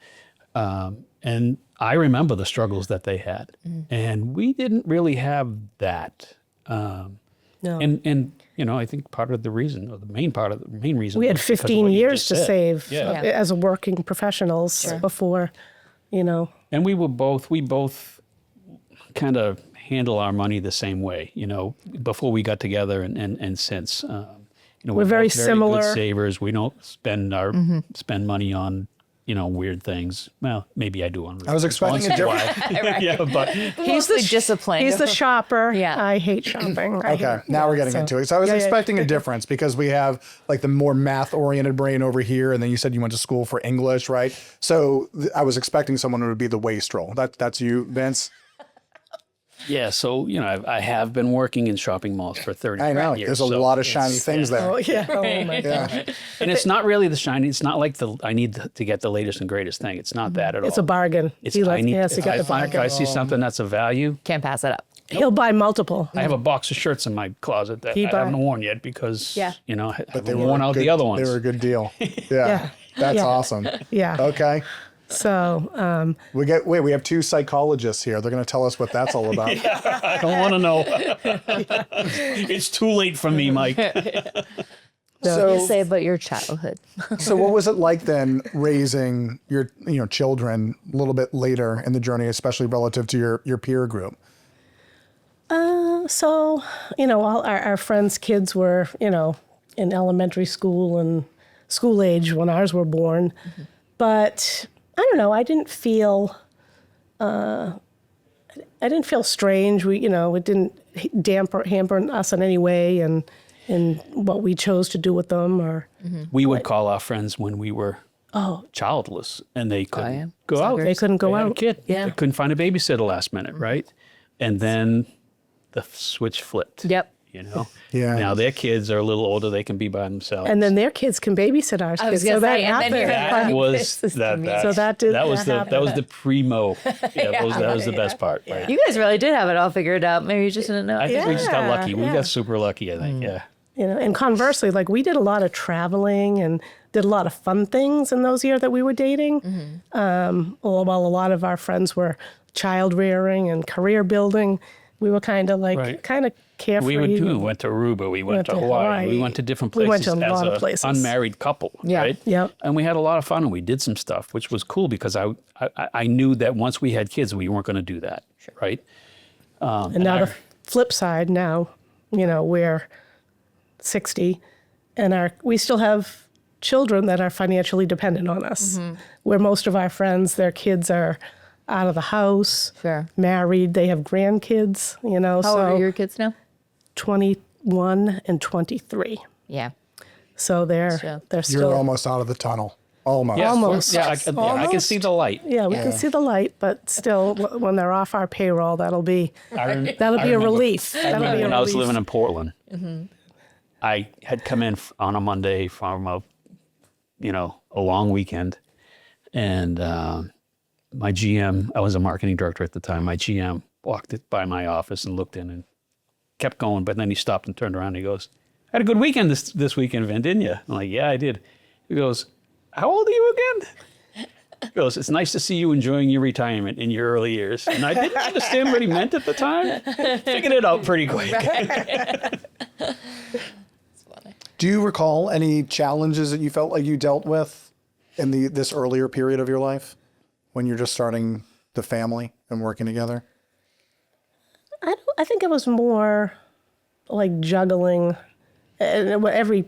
Speaker 4: And I remember the struggles that they had. And we didn't really have that.
Speaker 3: No.
Speaker 4: And you know, I think part of the reason, or the main reason,
Speaker 3: We had
Speaker 4: was because of
Speaker 3: 15
Speaker 4: what you
Speaker 3: years
Speaker 4: just
Speaker 3: to
Speaker 4: said.
Speaker 3: save
Speaker 4: Yeah.
Speaker 3: as a working professionals before, you know.
Speaker 4: And we both kind of handle our money the same way, you know, before we got together and since. You know,
Speaker 3: We're very
Speaker 4: both
Speaker 3: similar.
Speaker 4: good savers. We don't spend money on, you know, weird things. Well, maybe I do on.
Speaker 2: I was expecting a
Speaker 4: once in
Speaker 2: different.
Speaker 4: while. Yeah, but
Speaker 1: He's the disciplined.
Speaker 3: He's the shopper.
Speaker 1: Yeah.
Speaker 3: I hate shopping.
Speaker 2: Okay, now we're getting into it. So I was expecting a difference because we have like the more math-oriented brain over here, and then you said you went to school for English, right? So I was expecting someone who would be the wastrel. That's you, Vince.
Speaker 4: yeah, so you know, I have been working in shopping malls for 30
Speaker 2: I know.
Speaker 4: years.
Speaker 2: There's a
Speaker 4: so
Speaker 2: lot of shiny things there.
Speaker 3: Oh, yeah. Oh, my God.
Speaker 2: Yeah.
Speaker 4: and it's not really the shiny. It's not like I need to get the latest and greatest thing. It's not that at all.
Speaker 3: It's a bargain.
Speaker 4: It's,
Speaker 3: He
Speaker 4: I need,
Speaker 3: has to
Speaker 4: if
Speaker 3: get
Speaker 4: I
Speaker 3: the
Speaker 4: find, if
Speaker 3: bargain.
Speaker 4: I see something that's a value,
Speaker 1: Can't pass it up.
Speaker 3: He'll buy multiple.
Speaker 4: I have a box of shirts in my closet that
Speaker 3: He
Speaker 4: I
Speaker 3: buy-
Speaker 4: haven't worn yet because, you know, I haven't
Speaker 2: They
Speaker 4: worn
Speaker 2: were
Speaker 4: out
Speaker 2: good-
Speaker 4: the other ones.
Speaker 2: They were a good deal. Yeah.
Speaker 3: Yeah.
Speaker 2: That's
Speaker 3: Yeah.
Speaker 2: awesome.
Speaker 3: Yeah.
Speaker 2: Okay.
Speaker 3: So,
Speaker 2: We have two psychologists here. They're going to tell us what that's all about.
Speaker 4: I don't want to know. It's too late for me, Mike.
Speaker 2: So,
Speaker 1: Say about your childhood.
Speaker 2: so what was it like then raising your children a little bit later in the journey, especially relative to your peer group?
Speaker 3: so you know, all our friends' kids were, you know, in elementary school and school age when ours were born. But I don't know. I didn't feel strange. We, you know, it didn't hamper us in any way, and in what we chose to do with them, or
Speaker 4: We would call our friends when we were childless and they couldn't go out.
Speaker 3: they couldn't go
Speaker 4: Had a
Speaker 3: out.
Speaker 4: kid.
Speaker 3: Yeah.
Speaker 4: They couldn't find a babysitter last minute, right? And then the switch flipped.
Speaker 1: Yep.
Speaker 4: You know?
Speaker 2: Yeah.
Speaker 4: Now their kids are a little older, they can be by themselves.
Speaker 3: And then their kids can babysit our
Speaker 1: I was
Speaker 3: kids.
Speaker 1: gonna
Speaker 3: So that
Speaker 1: say, and then you're
Speaker 3: happened.
Speaker 4: that
Speaker 1: like,
Speaker 4: was
Speaker 1: this is
Speaker 4: that,
Speaker 1: me.
Speaker 4: that,
Speaker 3: So that did-
Speaker 4: that was
Speaker 3: that
Speaker 4: that was the primo. Yeah, that was the best part. Right?
Speaker 1: You guys really did have it all figured out. Maybe you just didn't know.
Speaker 4: I think we just got
Speaker 3: Yeah,
Speaker 4: lucky. We
Speaker 3: yeah.
Speaker 4: got super lucky, I think. Yeah.
Speaker 3: You know, and conversely, like we did a lot of traveling and did a lot of fun things in those years that we were dating. While a lot of our friends were child rearing and career building, we were kind of
Speaker 4: Right.
Speaker 3: carefree.
Speaker 4: We would too. Went to Aruba. We went to Hawaii. We went to different
Speaker 3: We
Speaker 4: places
Speaker 3: went to a
Speaker 4: as
Speaker 3: lot of
Speaker 4: a
Speaker 3: places.
Speaker 4: unmarried couple.
Speaker 1: Yeah.
Speaker 4: Right.
Speaker 3: Yep.
Speaker 4: And we had a lot of fun, and we did some stuff, which was cool because I knew that once we had kids, we weren't going to do that. Right.
Speaker 3: And now the flip side, now, you know, we're 60 and we still have children that are financially dependent on us. Where most of our friends, their kids are out of the house,
Speaker 1: Sure.
Speaker 3: married, they have grandkids, you know.
Speaker 1: How
Speaker 3: so
Speaker 1: old are your kids now?
Speaker 3: 21 and 23.
Speaker 1: Yeah.
Speaker 3: So they're
Speaker 1: Sure.
Speaker 3: they're
Speaker 2: You're
Speaker 3: still
Speaker 2: almost out of the tunnel. Almost.
Speaker 4: Yes,
Speaker 3: Almost.
Speaker 4: Yeah, I can
Speaker 3: Almost.
Speaker 4: see the light.
Speaker 3: yeah, we can see the light, but still, when they're off our payroll, that'll be
Speaker 4: I
Speaker 3: a
Speaker 4: remember-
Speaker 3: relief. That'll be a
Speaker 4: When I was
Speaker 3: relief.
Speaker 4: living in Portland, I had come in on a Monday from a long weekend, and my GM, I was a marketing director at the time. My GM walked by my office and looked in and kept going, but then he stopped and turned around and he goes, "Had a good weekend this weekend, Vin, didn't you?" I'm like, "Yeah, I did." He goes, "How old are you again?" He goes, "It's nice to see you enjoying your retirement in your early years." And I didn't understand what he meant at the time. Figured it out pretty quick.
Speaker 2: Do you recall any challenges that you felt like you dealt with in this earlier period of your life when you're just starting the family and working together?
Speaker 3: I think it was more like juggling, and what every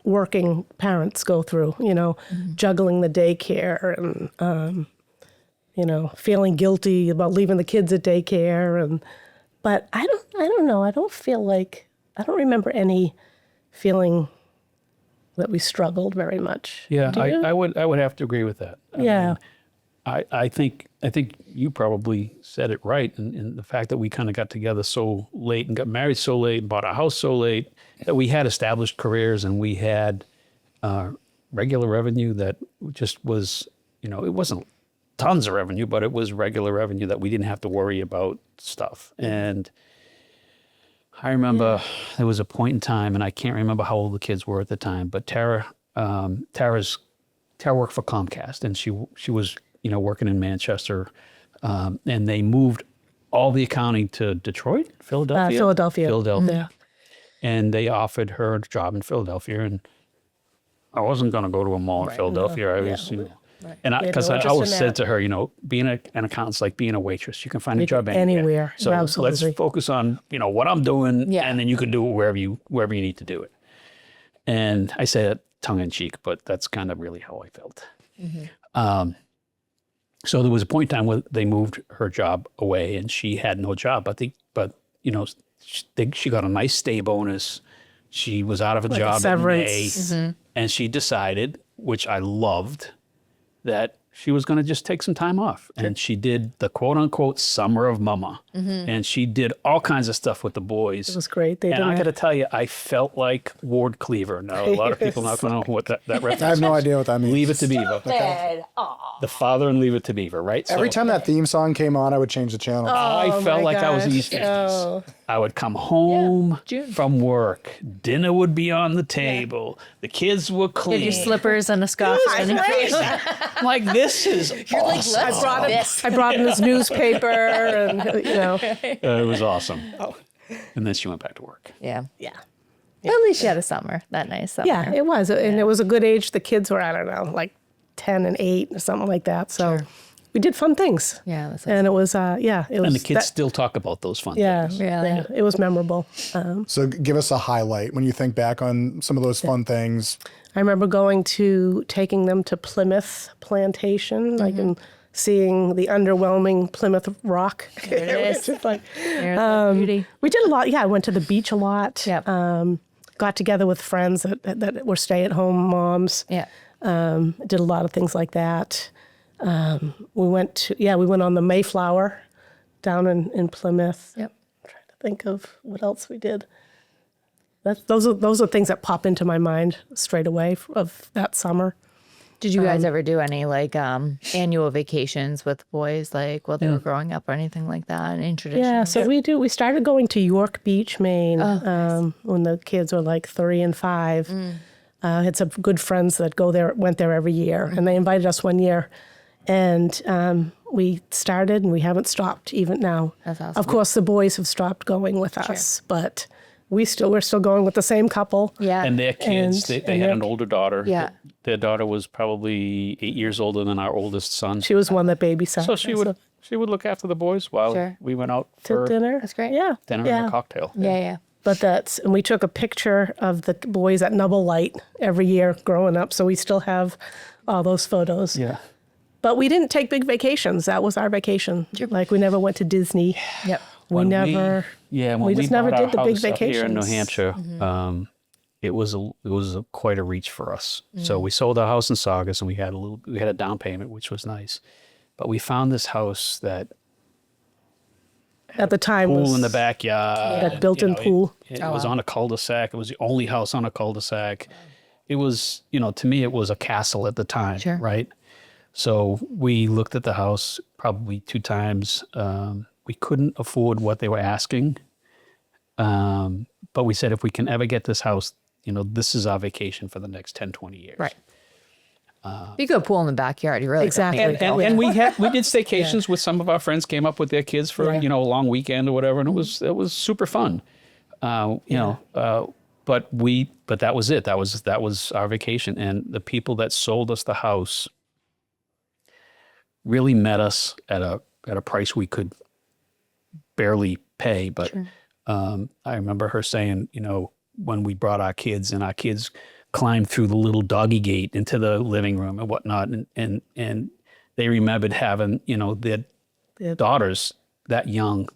Speaker 3: working parents go through, you know, juggling the daycare and, you know, feeling guilty about leaving the kids at daycare. But I don't know. I don't remember any feeling that we struggled very much.
Speaker 4: Yeah,
Speaker 3: Do you?
Speaker 4: I would have to agree with that.
Speaker 3: Yeah.
Speaker 4: I think you probably said it right, in the fact that we kind of got together so late and got married so late and bought a house so late that we had established careers and we had regular revenue that just was, you know, it wasn't tons of revenue, but it was regular revenue that we didn't have to worry about stuff. And I remember there was a point in time, and I can't remember how old the kids were at the time, but Tara worked for Comcast, and she was working in Manchester, and they moved all the accounting to Detroit, Philadelphia?
Speaker 3: Philadelphia.
Speaker 4: And they offered her a job in Philadelphia, and I wasn't going to go to a mall in Philadelphia. I was, and because I always said to her, being an accountant's like being a waitress. You can find a job anywhere. So let's focus on, what I'm doing, and then you can do it wherever you need to do it. And I say it tongue in cheek, but that's kind of really how I felt. So there was a point in time where they moved her job away, and she had no job. She got a nice stay bonus. She was out of a job in May, and she decided, which I loved, that she was going to just take some time off. And she did the quote unquote summer of mama. And she did all kinds of stuff with the boys.
Speaker 3: It was great.
Speaker 4: And I got to tell you, I felt like Ward Cleaver. Now, a lot of people not going to know what that reference is.
Speaker 2: I have no idea what that means.
Speaker 4: Leave It to Beaver. The father in Leave It to Beaver, right?
Speaker 2: Every time that theme song came on, I would change the channel.
Speaker 4: I felt like I was in the East 50s. I would come home from work. Dinner would be on the table. The kids were clean.
Speaker 1: Get your slippers and a scarf.
Speaker 4: I'm like, this is awesome.
Speaker 1: Let's
Speaker 3: I brought him his newspaper, and
Speaker 4: It was awesome. And then she went back to work.
Speaker 1: Yeah. At least she had a summer. That nice summer.
Speaker 3: Yeah, it was, and it was a good age. The kids were, I don't know, like 10 and 8 or something like that. So we did fun things.
Speaker 1: Yeah, that's
Speaker 3: and it was, it was.
Speaker 4: And the kids still talk about those fun things.
Speaker 3: Yeah, it was memorable.
Speaker 2: So give us a highlight when you think back on some of those fun things.
Speaker 3: I remember taking them to Plymouth Plantation, like and seeing the underwhelming Plymouth Rock.
Speaker 1: There it is.
Speaker 3: It's like,
Speaker 1: Beauty.
Speaker 3: we did a lot. Yeah, I went to the beach a lot.
Speaker 1: Yep.
Speaker 3: Got together with friends that were stay-at-home moms.
Speaker 1: Yeah.
Speaker 3: Did a lot of things like that. We went on the Mayflower down in Plymouth.
Speaker 1: Yep.
Speaker 3: I'm trying to think of what else we did. Those are things that pop into my mind straight away of that summer.
Speaker 1: Did you guys ever do any annual vacations with boys, while they were growing up or anything like that? Any traditions?
Speaker 3: Yeah, so we started going to York Beach, Maine, when the kids were like 3 and 5. I had some good friends that went there every year, and they invited us one year, and we started, and we haven't stopped even now.
Speaker 1: That's awesome.
Speaker 3: Of course, the boys have stopped going with us, but we're still going with the same couple.
Speaker 1: Yeah.
Speaker 4: And their kids, they had an older daughter.
Speaker 1: Yeah.
Speaker 4: Their daughter was probably 8 years older than our oldest son.
Speaker 3: She was one that babysat.
Speaker 4: So she would look after the boys while we went out for
Speaker 3: dinner.
Speaker 1: That's great.
Speaker 3: Yeah.
Speaker 4: dinner and a cocktail.
Speaker 1: Yeah.
Speaker 3: But and we took a picture of the boys at Nubble Light every year growing up, so we still have all those photos.
Speaker 4: Yeah.
Speaker 3: But we didn't take big vacations. That was our vacation. Like we never went to Disney.
Speaker 1: Yep.
Speaker 3: We just never did the big vacations
Speaker 4: here in New Hampshire. It was quite a reach for us. So we sold our house in Saugus, and we had a down payment, which was nice. But we found this house that
Speaker 3: at the time
Speaker 4: pool
Speaker 3: was
Speaker 4: in the backyard.
Speaker 3: that built-in pool.
Speaker 4: It was on a cul-de-sac. It was the only house on a cul-de-sac. It was, to me, it was a castle at the time, right? So we looked at the house probably 2 times. We couldn't afford what they were asking. But we said, if we can ever get this house, this is our vacation for the next 10, 20 years.
Speaker 1: Right. You go pool in the backyard. You really
Speaker 3: Exactly.
Speaker 4: And we did staycations with some of our friends, came up with their kids for a long weekend or whatever, and it was super fun. But that was it. That was our vacation, and the people that sold us the house really met us at a price we could barely pay. But I remember her saying, when we brought our kids, and our kids climbed through the little doggy gate into the living room and whatnot, and they remembered having, their daughters that young,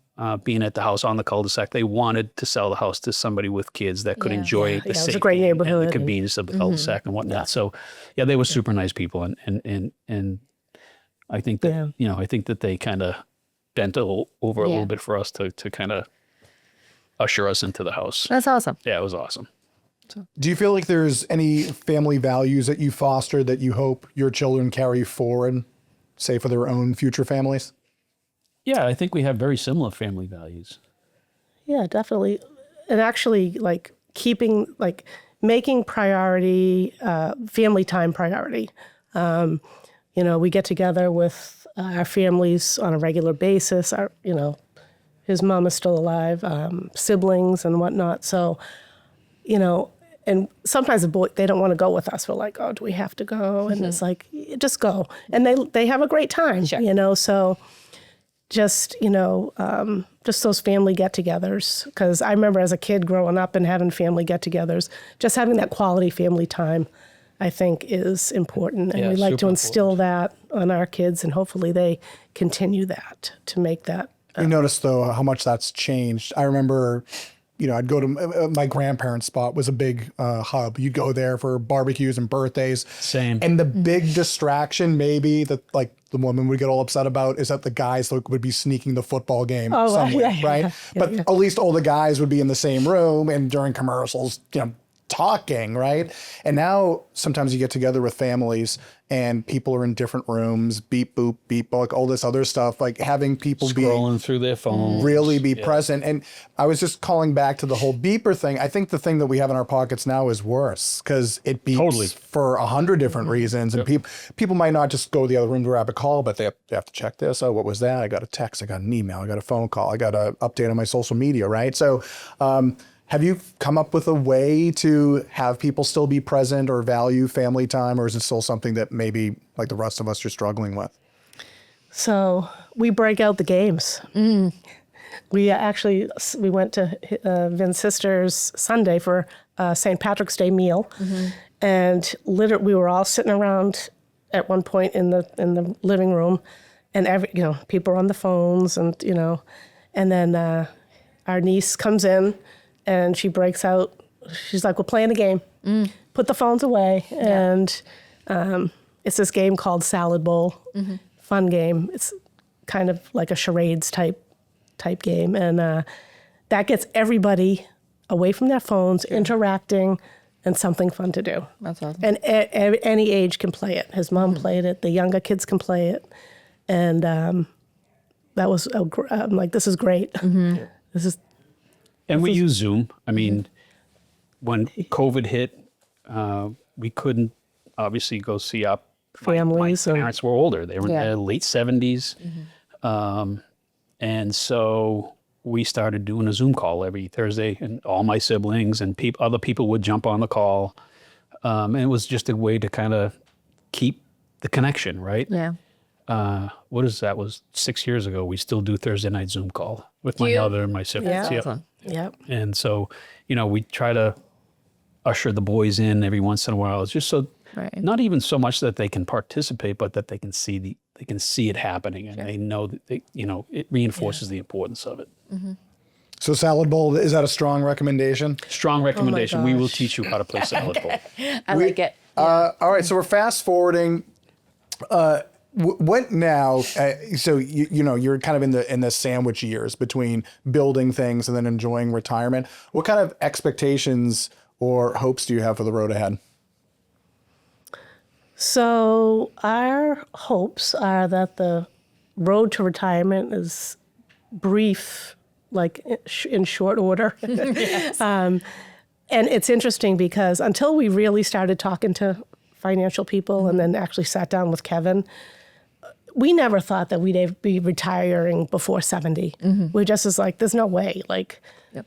Speaker 4: being at the house on the cul-de-sac. They wanted to sell the house to somebody with kids that could enjoy the
Speaker 3: it was
Speaker 4: safety
Speaker 3: a great neighborhood
Speaker 4: and the convenience of the cul-de-sac and whatnot. So they were super nice people, and I think that I think that they kind of bent over a little bit for us to kind of usher us into the house.
Speaker 1: That's awesome.
Speaker 4: Yeah, it was awesome.
Speaker 2: Do you feel like there's any family values that you foster that you hope your children carry forward, say for their own future families?
Speaker 4: Yeah, I think we have very similar family values.
Speaker 3: Yeah, definitely. And actually, making priority, family time priority. we get together with our families on a regular basis. His mom is still alive, siblings and whatnot. So, and sometimes the boy, they don't want to go with us. We're like, oh, do we have to go? And it's like, just go. And they have a great time, so just, just those family get-togethers. Because I remember as a kid growing up and having family get-togethers, just having that quality family time, I think, is important. And we like to instill that on our kids, and hopefully they continue that to make that.
Speaker 2: You notice, though, how much that's changed. I remember, I'd go to my grandparents' spot was a big hub. You'd go there for barbecues and birthdays.
Speaker 4: Same.
Speaker 2: And the big distraction, maybe that like the woman would get all upset about, is that the guys would be sneaking the football game somewhere, right? But at least all the guys would be in the same room and during commercials, talking, right? And now sometimes you get together with families and people are in different rooms, beep, boop, beep, like all this other stuff, like having people
Speaker 4: scrolling through their phones,
Speaker 2: really be present. And I was just calling back to the whole beeper thing. I think the thing that we have in our pockets now is worse because it beeps for 100 different reasons. And people might not just go to the other room to grab a call, but they have to check this. Oh, what was that? I got a text, I got an email, I got a phone call, I got an update on my social media, right? So, have you come up with a way to have people still be present or value family time, or is it still something that maybe like the rest of us are struggling with?
Speaker 3: So we break out the games. We went to Vince's sister's Sunday for St. Patrick's Day meal, and literally we were all sitting around at one point in the living room, and people are on the phones, and and then our niece comes in. And she breaks out, she's like, we're playing a game. Put the phones away. And it's this game called Salad Bowl. Fun game. It's kind of like a charades type game. And that gets everybody away from their phones, interacting, and something fun to do.
Speaker 1: That's awesome.
Speaker 3: And any age can play it. His mom played it. The younger kids can play it. And that was, I'm like, this is great. This is...
Speaker 4: And we use Zoom. I mean, when COVID hit, we couldn't obviously go see our families. My parents were older. They were in their late 70s. And so we started doing a Zoom call every Thursday, and all my siblings and other people would jump on the call. And it was just a way to kind of keep the connection, right?
Speaker 1: Yeah.
Speaker 4: What is that? Was 6 years ago. We still do Thursday night Zoom call with my mother and my siblings.
Speaker 3: Yep.
Speaker 4: And so, we try to usher the boys in every once in a while. It's just so, not even so much that they can participate, but that they can see it happening, and they know that it reinforces the importance of it.
Speaker 2: So Salad Bowl, is that a strong recommendation?
Speaker 4: Strong recommendation. We will teach you how to play Salad Bowl.
Speaker 1: I like it.
Speaker 2: All right, so we're fast forwarding. What now? So you're kind of in the sandwich years between building things and then enjoying retirement. What kind of expectations or hopes do you have for the road ahead?
Speaker 3: So our hopes are that the road to retirement is brief, like in short order. And it's interesting because until we really started talking to financial people and then actually sat down with Kevin, we never thought that we'd be retiring before 70. We're just as like, there's no way.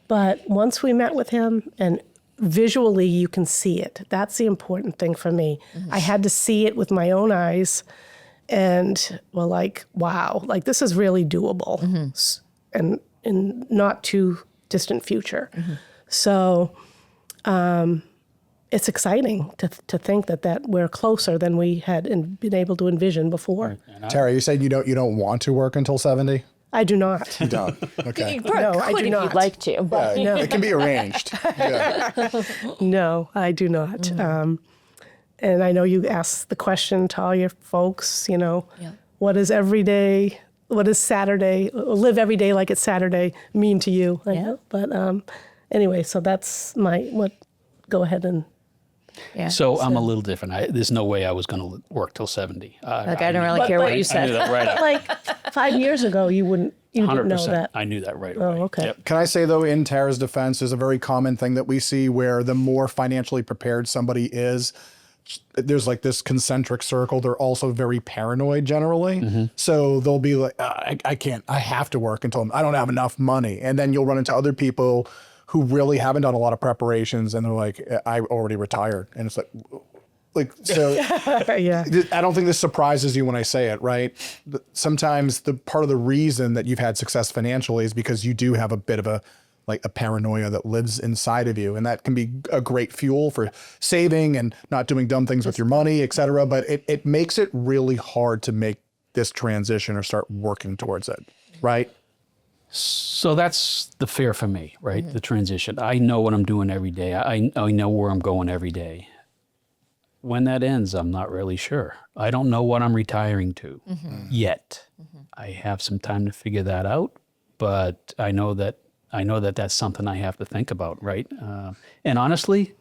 Speaker 3: But once we met with him and visually you can see it, that's the important thing for me. I had to see it with my own eyes and we're like, wow, like this is really doable and in not too distant future. So it's exciting to think that we're closer than we had been able to envision before.
Speaker 2: Tara, you said you don't want to work until 70?
Speaker 3: I do not.
Speaker 2: You don't? Okay.
Speaker 3: No, I do not.
Speaker 1: If you'd like to. But
Speaker 2: No. It can be arranged.
Speaker 3: No, I do not. And I know you asked the question to all your folks, what is Saturday, live every day like it's Saturday mean to you? But anyway, so that's go ahead and.
Speaker 1: yeah.
Speaker 4: So I'm a little different. There's no way I was going to work till 70.
Speaker 1: I don't really care what you
Speaker 4: I knew
Speaker 1: said.
Speaker 4: that right
Speaker 3: But
Speaker 4: up.
Speaker 3: like 5 years ago, you didn't know that.
Speaker 4: I knew that right away.
Speaker 3: Oh, okay.
Speaker 4: Yep.
Speaker 2: Can I say, though, in Tara's defense, there's a very common thing that we see where the more financially prepared somebody is, there's like this concentric circle. They're also very paranoid generally. So they'll be like, I can't, I have to work until I don't have enough money. And then you'll run into other people who really haven't done a lot of preparations and they're like, I already retired. And it's like, so
Speaker 3: Yeah.
Speaker 2: I don't think this surprises you when I say it, right? Sometimes the part of the reason that you've had success financially is because you do have a bit of a paranoia that lives inside of you. And that can be a great fuel for saving and not doing dumb things with your money, et cetera. But it makes it really hard to make this transition or start working towards it, right?
Speaker 4: So that's the fear for me, right? The transition. I know what I'm doing every day. I know where I'm going every day. When that ends, I'm not really sure. I don't know what I'm retiring to yet. I have some time to figure that out, but I know that that's something I have to think about, right? And honestly,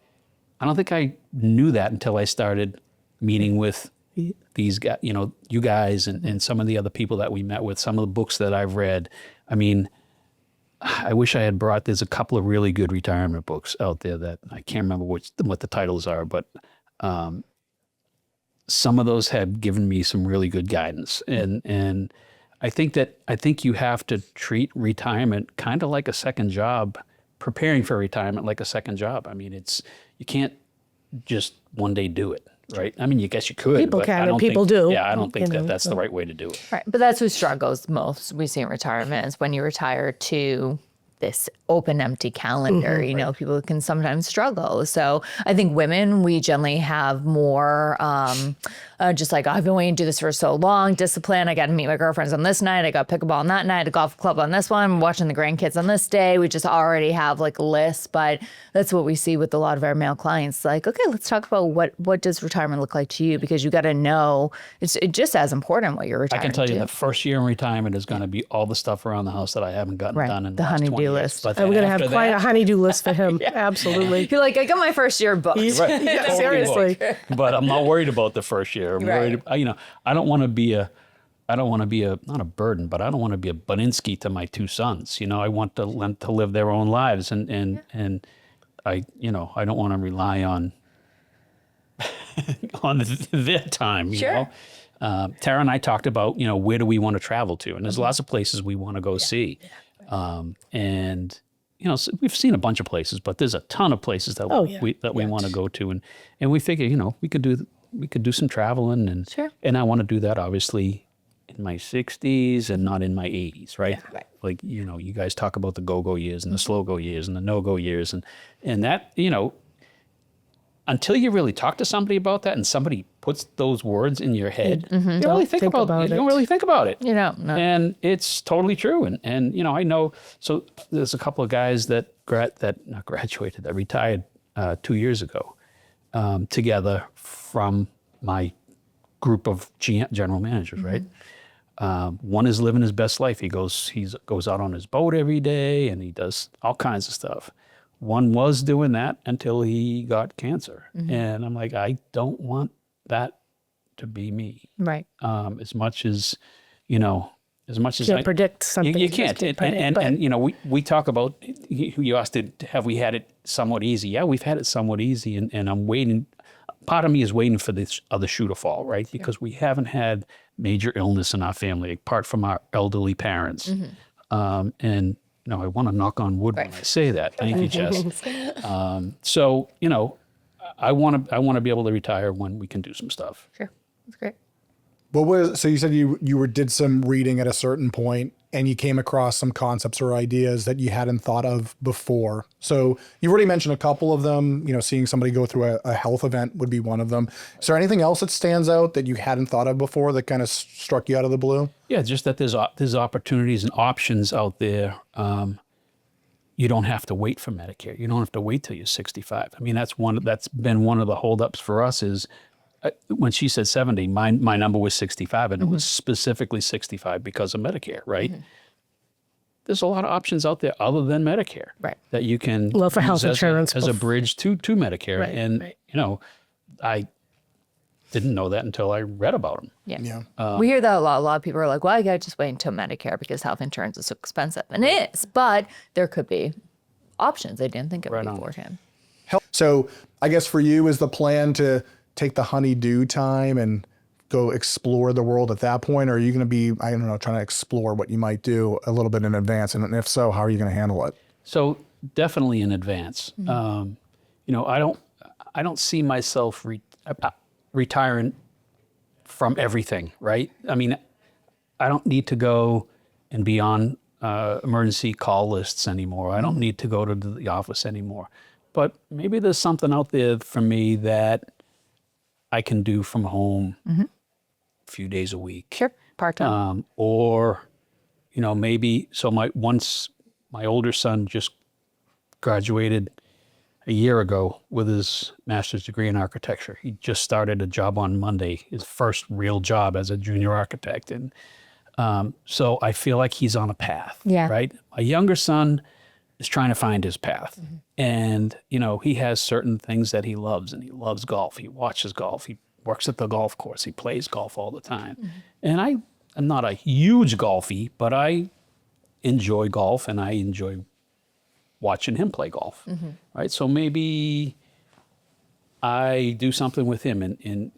Speaker 4: I don't think I knew that until I started meeting with these guys, you guys and some of the other people that we met with, some of the books that I've read. I mean, I wish I had there's a couple of really good retirement books out there that I can't remember what the titles are, but some of those have given me some really good guidance. And I think you have to treat retirement kind of like a second job, preparing for retirement like a second job. I mean, you can't just one day do it, right? I mean, you guess you could.
Speaker 3: People
Speaker 4: but
Speaker 3: can,
Speaker 4: I don't
Speaker 3: people
Speaker 4: think,
Speaker 3: do.
Speaker 4: Yeah, I don't think that's the right way to do it.
Speaker 1: Right. But that's who struggles most we see in retirement is when you retire to this open, empty calendar. People can sometimes struggle. So I think women, we generally have more just like, I've been waiting to do this for so long, discipline. I got to meet my girlfriends on this night. I got pickleball on that night, a golf club on this one, I'm watching the grandkids on this day. We just already have like a list, but that's what we see with a lot of our male clients. Like, okay, let's talk about what does retirement look like to you? Because you got to know, it's just as important what you're retiring
Speaker 4: I can tell you
Speaker 1: to.
Speaker 4: the first year in retirement is going to be all the stuff around the house that I haven't gotten done in the last 20
Speaker 1: honey-do
Speaker 4: years.
Speaker 1: list.
Speaker 4: But
Speaker 3: And we're going to
Speaker 4: after
Speaker 3: have quite a
Speaker 4: that-
Speaker 3: honey-do list for him. Absolutely.
Speaker 1: You're like, I got my first year booked.
Speaker 4: Right.
Speaker 3: Yeah,
Speaker 4: Totally
Speaker 3: seriously.
Speaker 4: booked. But I'm not worried about the first year. I'm worried. I don't want to be not a burden, but I don't want to be a Baninsky to my two sons. I want them to live their own lives, and I don't want to rely on their time.
Speaker 1: Sure.
Speaker 4: Tara and I talked about where do we want to travel to, and there's lots of places we want to go see, and. So we've seen a bunch of places, but there's a ton of places that we want to go to, and we figure, we could do some traveling, and
Speaker 1: Sure.
Speaker 4: and I want to do that obviously in my 60s and not in my 80s, right?
Speaker 1: Yeah, right.
Speaker 4: Like you guys talk about the go-go years and the slow-go years and the no-go years, and that until you really talk to somebody about that and somebody puts those words in your head, you don't really think about it. You don't really think about it.
Speaker 1: No.
Speaker 4: And it's totally true. And I know, so there's a couple of guys that retired 2 years ago together from my group of general managers, right? One is living his best life. He goes out on his boat every day and he does all kinds of stuff. One was doing that until he got cancer. And I'm like, I don't want that to be me.
Speaker 1: Right.
Speaker 4: As much as I
Speaker 3: predict something.
Speaker 4: You can't. And we talk about, you asked, have we had it somewhat easy? Yeah, we've had it somewhat easy. And I'm waiting. Part of me is waiting for this other shoe to fall, right? Sure. Because we haven't had major illness in our family, apart from our elderly parents. And I want to knock on wood when I say that. Thank you, Jess. So, I want to be able to retire when we can do some stuff.
Speaker 1: Sure. That's great.
Speaker 2: So you said you did some reading at a certain point and you came across some concepts or ideas that you hadn't thought of before. So you already mentioned a couple of them, seeing somebody go through a health event would be one of them. Is there anything else that stands out that you hadn't thought of before that kind of struck you out of the blue? Yeah,
Speaker 4: just that there's opportunities and options out there. You don't have to wait for Medicare. You don't have to wait till you're 65. I mean, that's been one of the holdups for us is when she said 70, my number was 65, and it was specifically 65 because of Medicare, right? There's a lot of options out there other than Medicare,
Speaker 1: right?
Speaker 4: That you can
Speaker 3: for health insurance
Speaker 4: as a bridge to Medicare,
Speaker 3: right,
Speaker 4: and
Speaker 3: right.
Speaker 4: I didn't know that until I read about them.
Speaker 1: Yeah. We hear that a lot. A lot of people are like, well, I got to just wait until Medicare because health insurance is so expensive. And it is, but there could be options. I didn't think of it beforehand.
Speaker 2: So I guess for you is the plan to take the honey-do time and go explore the world at that point? Or are you going to be, I don't know, trying to explore what you might do a little bit in advance? And if so, how are you going to handle it?
Speaker 4: So definitely in advance.
Speaker 1: Mm-hmm.
Speaker 4: You know, I don't see myself retiring from everything, right? I mean, I don't need to go and be on emergency call lists anymore. I don't need to go to the office anymore. But maybe there's something out there for me that I can do from home a few days a week.
Speaker 1: Sure. Part-time.
Speaker 4: Or, you know, maybe, so my older son just graduated a year ago with his master's degree in architecture. He just started a job on Monday, his first real job as a junior architect. And so I feel like he's on a path, right? My younger son is trying to find his path. And, you know, he has certain things that he loves, and he loves golf. He watches golf. He works at the golf course. He plays golf all the time. And I'm not a huge golfy, but I enjoy golf, and I enjoy watching him play golf, right? So maybe I do something with him in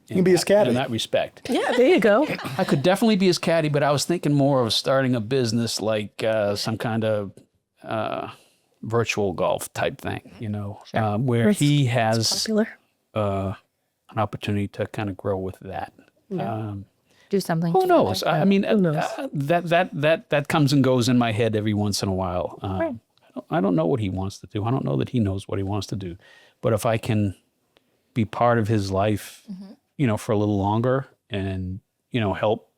Speaker 2: be his caddy.
Speaker 4: in that respect.
Speaker 3: Yeah, there you go.
Speaker 4: I could definitely be his caddy, but I was thinking more of starting a business like some kind of virtual golf type thing, you know, where he has
Speaker 3: Popular.
Speaker 4: an opportunity to kind of grow with that.
Speaker 1: Do something.
Speaker 4: Who knows? I mean,
Speaker 3: knows?
Speaker 4: that comes and goes in my head every once in a while. I don't know what he wants to do. I don't know that he knows what he wants to do. But if I can be part of his life, you know, for a little longer and, you know, help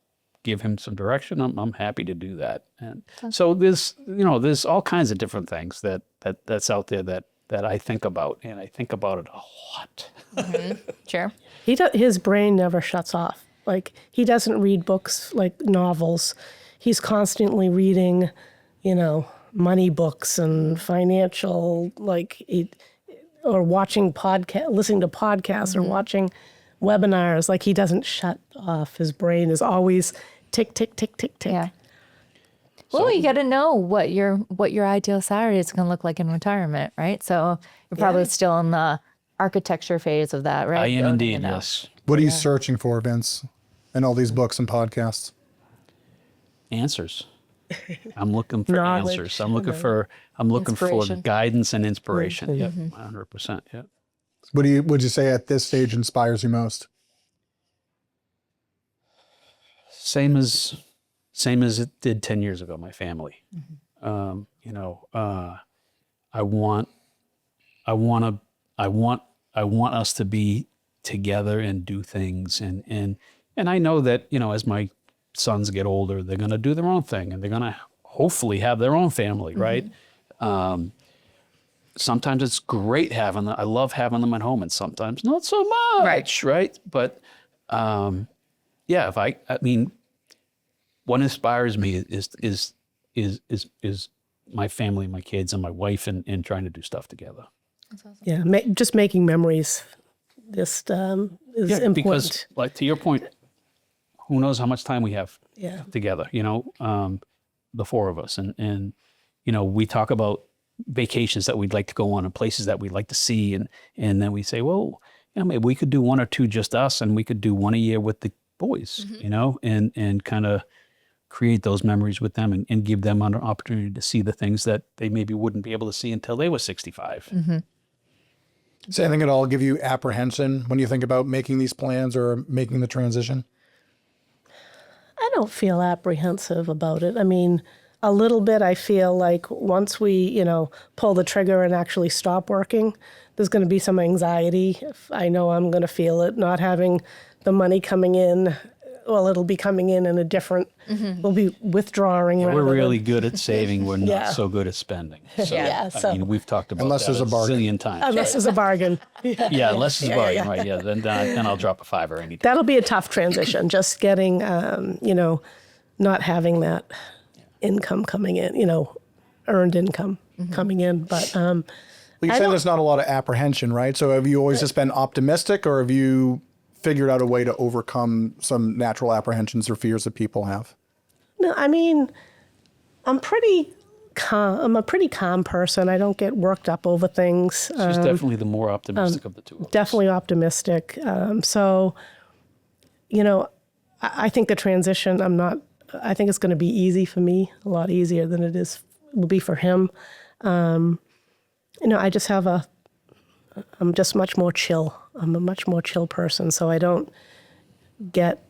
Speaker 4: give him some direction, I'm happy to do that. And so there's, you know, there's all kinds of different things that's out there that I think about, and I think about it a lot.
Speaker 1: Sure.
Speaker 3: His brain never shuts off. Like, he doesn't read books like novels. He's constantly reading, you know, money books and financial, or watching listening to podcasts or watching webinars. Like, he doesn't shut off. His brain is always tick, tick, tick, tick, tick.
Speaker 1: Yeah. Well, you got to know what your ideal salary is going to look like in retirement, right? So you're probably still in the architecture phase of that, right?
Speaker 4: I am indeed, yes.
Speaker 2: What are you searching for, Vince, in all these books and podcasts?
Speaker 4: Answers. I'm looking for
Speaker 3: Knowledge.
Speaker 4: answers. I'm looking for
Speaker 1: Inspiration.
Speaker 4: guidance and inspiration. Yep, 100%. Yep.
Speaker 2: What would you say at this stage inspires you most?
Speaker 4: Same as it did 10 years ago. My family. You know, I want us to be together and do things, and I know that, you know, as my sons get older, they're going to do their own thing, and they're going to hopefully have their own family, right? Sometimes it's great having them. I love having them at home, and sometimes not so much, right? But yeah, I mean, what inspires me is my family, my kids, and my wife, and trying to do stuff together.
Speaker 1: That's awesome.
Speaker 3: Yeah, just making memories. Just is important.
Speaker 4: Because, like, to your point, who knows how much time we have together, you know, the four of us. And, you know, we talk about vacations that we'd like to go on and places that we'd like to see. And then we say, well, you know, maybe we could do one or two just us, and we could do one a year with the boys, you know, and kind of create those memories with them and give them an opportunity to see the things that they maybe wouldn't be able to see until they were 65.
Speaker 2: Does anything at all give you apprehension when you think about making these plans or making the transition?
Speaker 3: I don't feel apprehensive about it. I mean, a little bit. I feel like once we, you know, pull the trigger and actually stop working, there's going to be some anxiety. I know I'm going to feel it, not having the money coming in. Well, it'll be coming in a different, we'll be withdrawing.
Speaker 4: We're
Speaker 3: rather
Speaker 4: really
Speaker 3: than,
Speaker 4: good at saving. We're not
Speaker 3: Yeah.
Speaker 4: so good at spending. So,
Speaker 3: so-
Speaker 4: I mean, we've talked about
Speaker 2: Unless
Speaker 4: that
Speaker 2: there's a bargain.
Speaker 4: zillion times.
Speaker 3: unless there's a bargain.
Speaker 4: Yeah, unless it's a bargain, right? Yeah, then I'll drop a $5 anytime.
Speaker 3: That'll be a tough transition, just getting, you know, not having that income coming in, you know, earned income coming in. But
Speaker 2: Well, you're saying there's not a lot of apprehension, right? So have you always just been optimistic, or have you figured out a way to overcome some natural apprehensions or fears that people have?
Speaker 3: no, I mean, I'm pretty calm. I'm a pretty calm person. I don't get worked up over things.
Speaker 4: She's definitely the more optimistic of the two of us.
Speaker 3: Definitely optimistic. So, you know, I think the transition, I think it's going to be easy for me, a lot easier than will be for him. You know, I'm just much more chill. I'm a much more chill person, so I don't get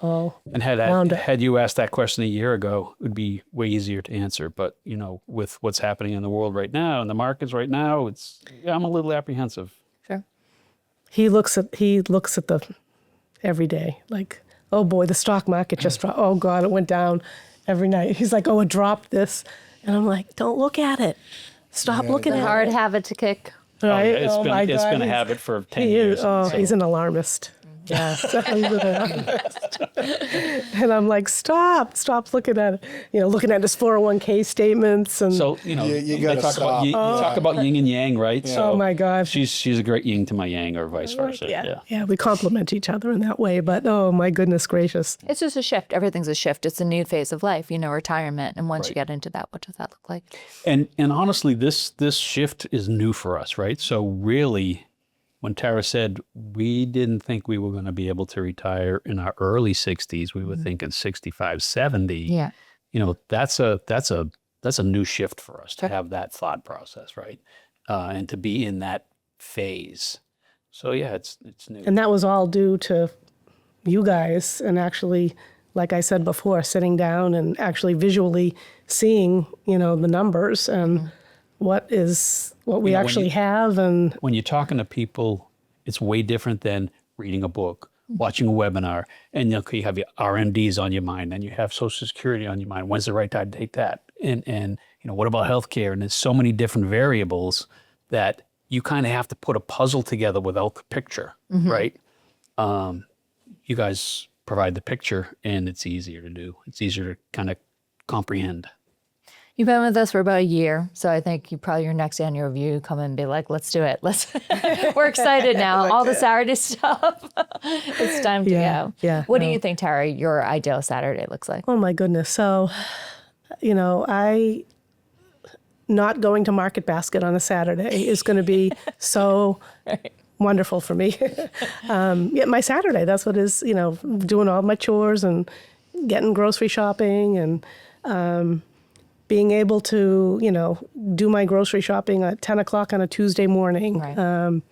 Speaker 3: all
Speaker 4: And had you asked that question a year ago, it would be way easier to answer. But, you know, with what's happening in the world right now and the markets right now, I'm a little apprehensive.
Speaker 1: Sure.
Speaker 3: He looks at the every day, like, oh boy, the stock market just dropped. Oh God, it went down every night. He's like, oh, it dropped this. And I'm like, don't look at it. Stop looking at
Speaker 1: Hard
Speaker 3: it.
Speaker 1: habit to kick.
Speaker 3: Right?
Speaker 4: It's been a habit for 10 years.
Speaker 3: He's an alarmist. Yeah. So he's an alarmist. And I'm like, stop looking at it. You know, looking at his 401k statements. And
Speaker 4: So, you know,
Speaker 2: You
Speaker 4: they
Speaker 2: gotta
Speaker 4: talk
Speaker 2: stop.
Speaker 4: you talk about yin and yang, right? So
Speaker 3: oh my gosh.
Speaker 4: she's a great yin to my yang, or vice versa.
Speaker 3: Yeah, we complement each other in that way. But oh my goodness gracious.
Speaker 1: It's just a shift. Everything's a shift. It's a new phase of life, you know, retirement. And once you get into that, what does that look like?
Speaker 4: And honestly, this shift is new for us, right? So really, when Tara said we didn't think we were going to be able to retire in our early 60s, we were thinking 65, 70.
Speaker 1: Yeah.
Speaker 4: You know, that's a new shift for us to have that thought process, right? And to be in that phase. So yeah, it's new.
Speaker 3: And that was all due to you guys, and actually, like I said before, sitting down and actually visually seeing, you know, the numbers and what we actually have. And
Speaker 4: when you're talking to people, it's way different than reading a book, watching a webinar, and you have your RMDs on your mind, and you have Social Security on your mind. When's the right time to take that? And you know, what about healthcare? And there's so many different variables that you kind of have to put a puzzle together without the picture, right? You guys provide the picture, and it's easier to do. It's easier to kind of comprehend.
Speaker 1: You've been with us for about a year, so I think your next annual review come and be like, let's do it. We're excited now. All the Saturday stuff. It's time to go.
Speaker 3: Yeah.
Speaker 1: What do you think, Tara, your ideal Saturday looks like?
Speaker 3: oh my goodness. So, you know, not going to Market Basket on a Saturday is going to be so wonderful for me. Yeah, my Saturday, that's what is, you know, doing all my chores and getting grocery shopping and being able to, you know, do my grocery shopping at 10 o'clock on a Tuesday morning.
Speaker 1: Right.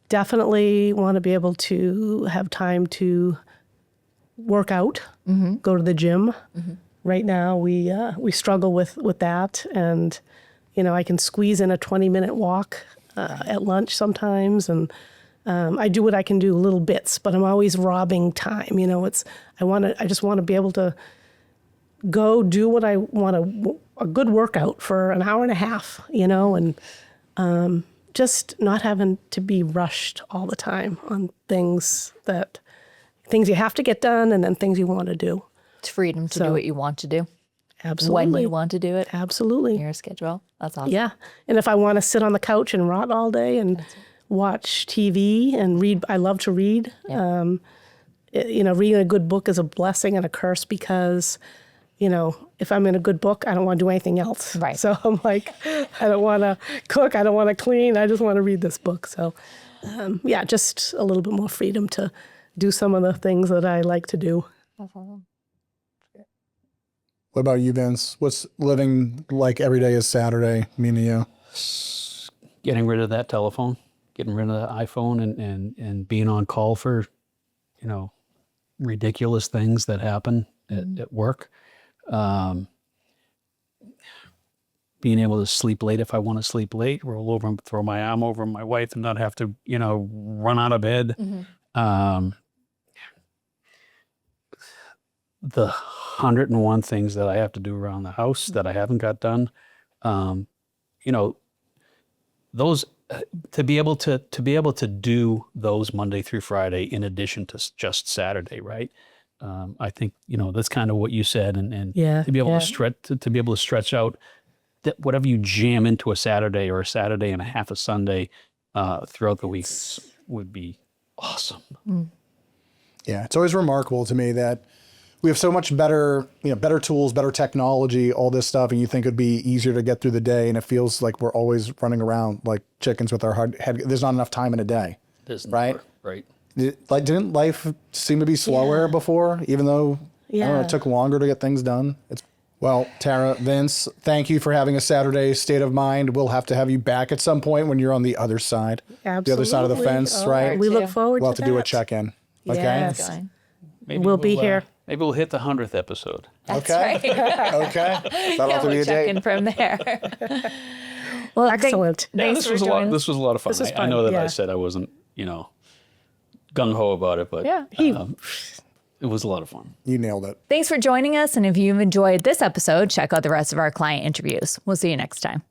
Speaker 3: Definitely want to be able to have time to work out, go to the gym. Right now, we struggle with that. And, you know, I can squeeze in a 20-minute walk at lunch sometimes. And I do what I can do, little bits, but I'm always robbing time. You know, I just want to be able to go do what I want a good workout for an hour and a half, you know, and just not having to be rushed all the time on things you have to get done and then things you want to do.
Speaker 1: It's freedom to do what you want to do.
Speaker 3: Absolutely.
Speaker 1: When you want to do it.
Speaker 3: Absolutely.
Speaker 1: Your schedule. That's awesome.
Speaker 3: Yeah. And if I want to sit on the couch and rot all day and watch TV and read, I love to read.
Speaker 1: Yeah.
Speaker 3: You know, reading a good book is a blessing and a curse because, you know, if I'm in a good book, I don't want to do anything else.
Speaker 1: Right.
Speaker 3: So I'm like, I don't want to cook. I don't want to clean. I just want to read this book. So, yeah, just a little bit more freedom to do some of the things that I like to do.
Speaker 1: That's awesome.
Speaker 2: What about you, Vince? What's living like every day is Saturday mean to you?
Speaker 4: Getting rid of that telephone, getting rid of the iPhone, and being on call for, you know, ridiculous things that happen at work. Being able to sleep late if I want to sleep late, roll over and throw my arm over my wife and not have to, you know, run out of bed. The 101 things that I have to do around the house that I haven't got done. You know, those to be able to do those Monday through Friday in addition to just Saturday, right? I think, you know, that's kind of what you said, and to be able to stretch out that whatever you jam into a Saturday or a Saturday and a half a Sunday throughout the week would be awesome.
Speaker 2: Yeah, it's always remarkable to me that we have so much better, better tools, better technology, all this stuff, and you think it'd be easier to get through the day, and it feels like we're always running around like chickens with our head. There's not enough time in a day, right?
Speaker 4: Right.
Speaker 2: Didn't life seem to be slower before, even though I don't know, it took longer to get things done? Well, Tara, Vince, thank you for having a Saturday State of Mind. We'll have to have you back at some point when you're on the other side.
Speaker 3: Absolutely.
Speaker 2: The other side of the fence, right?
Speaker 3: We look forward
Speaker 2: We'll
Speaker 3: to
Speaker 2: have to do a
Speaker 3: that.
Speaker 2: check-in. Okay?
Speaker 3: Yes.
Speaker 4: Maybe
Speaker 3: We'll be here.
Speaker 4: Maybe we'll hit the 100th episode.
Speaker 1: That's
Speaker 2: Okay.
Speaker 1: right.
Speaker 2: Okay. That'll have to be
Speaker 1: We'll
Speaker 2: a
Speaker 1: check
Speaker 2: date.
Speaker 1: in from there. Well,
Speaker 3: Excellent.
Speaker 1: Thanks
Speaker 4: this
Speaker 1: for
Speaker 4: was
Speaker 1: joining.
Speaker 4: this was a lot of fun.
Speaker 3: This is
Speaker 4: I know
Speaker 3: fun,
Speaker 4: that I
Speaker 3: yeah.
Speaker 4: said I wasn't, gung ho about it, but it was a lot of fun.
Speaker 2: You nailed it.
Speaker 1: Thanks for joining us. And if you've enjoyed this episode, check out the rest of our client interviews. We'll see you next time.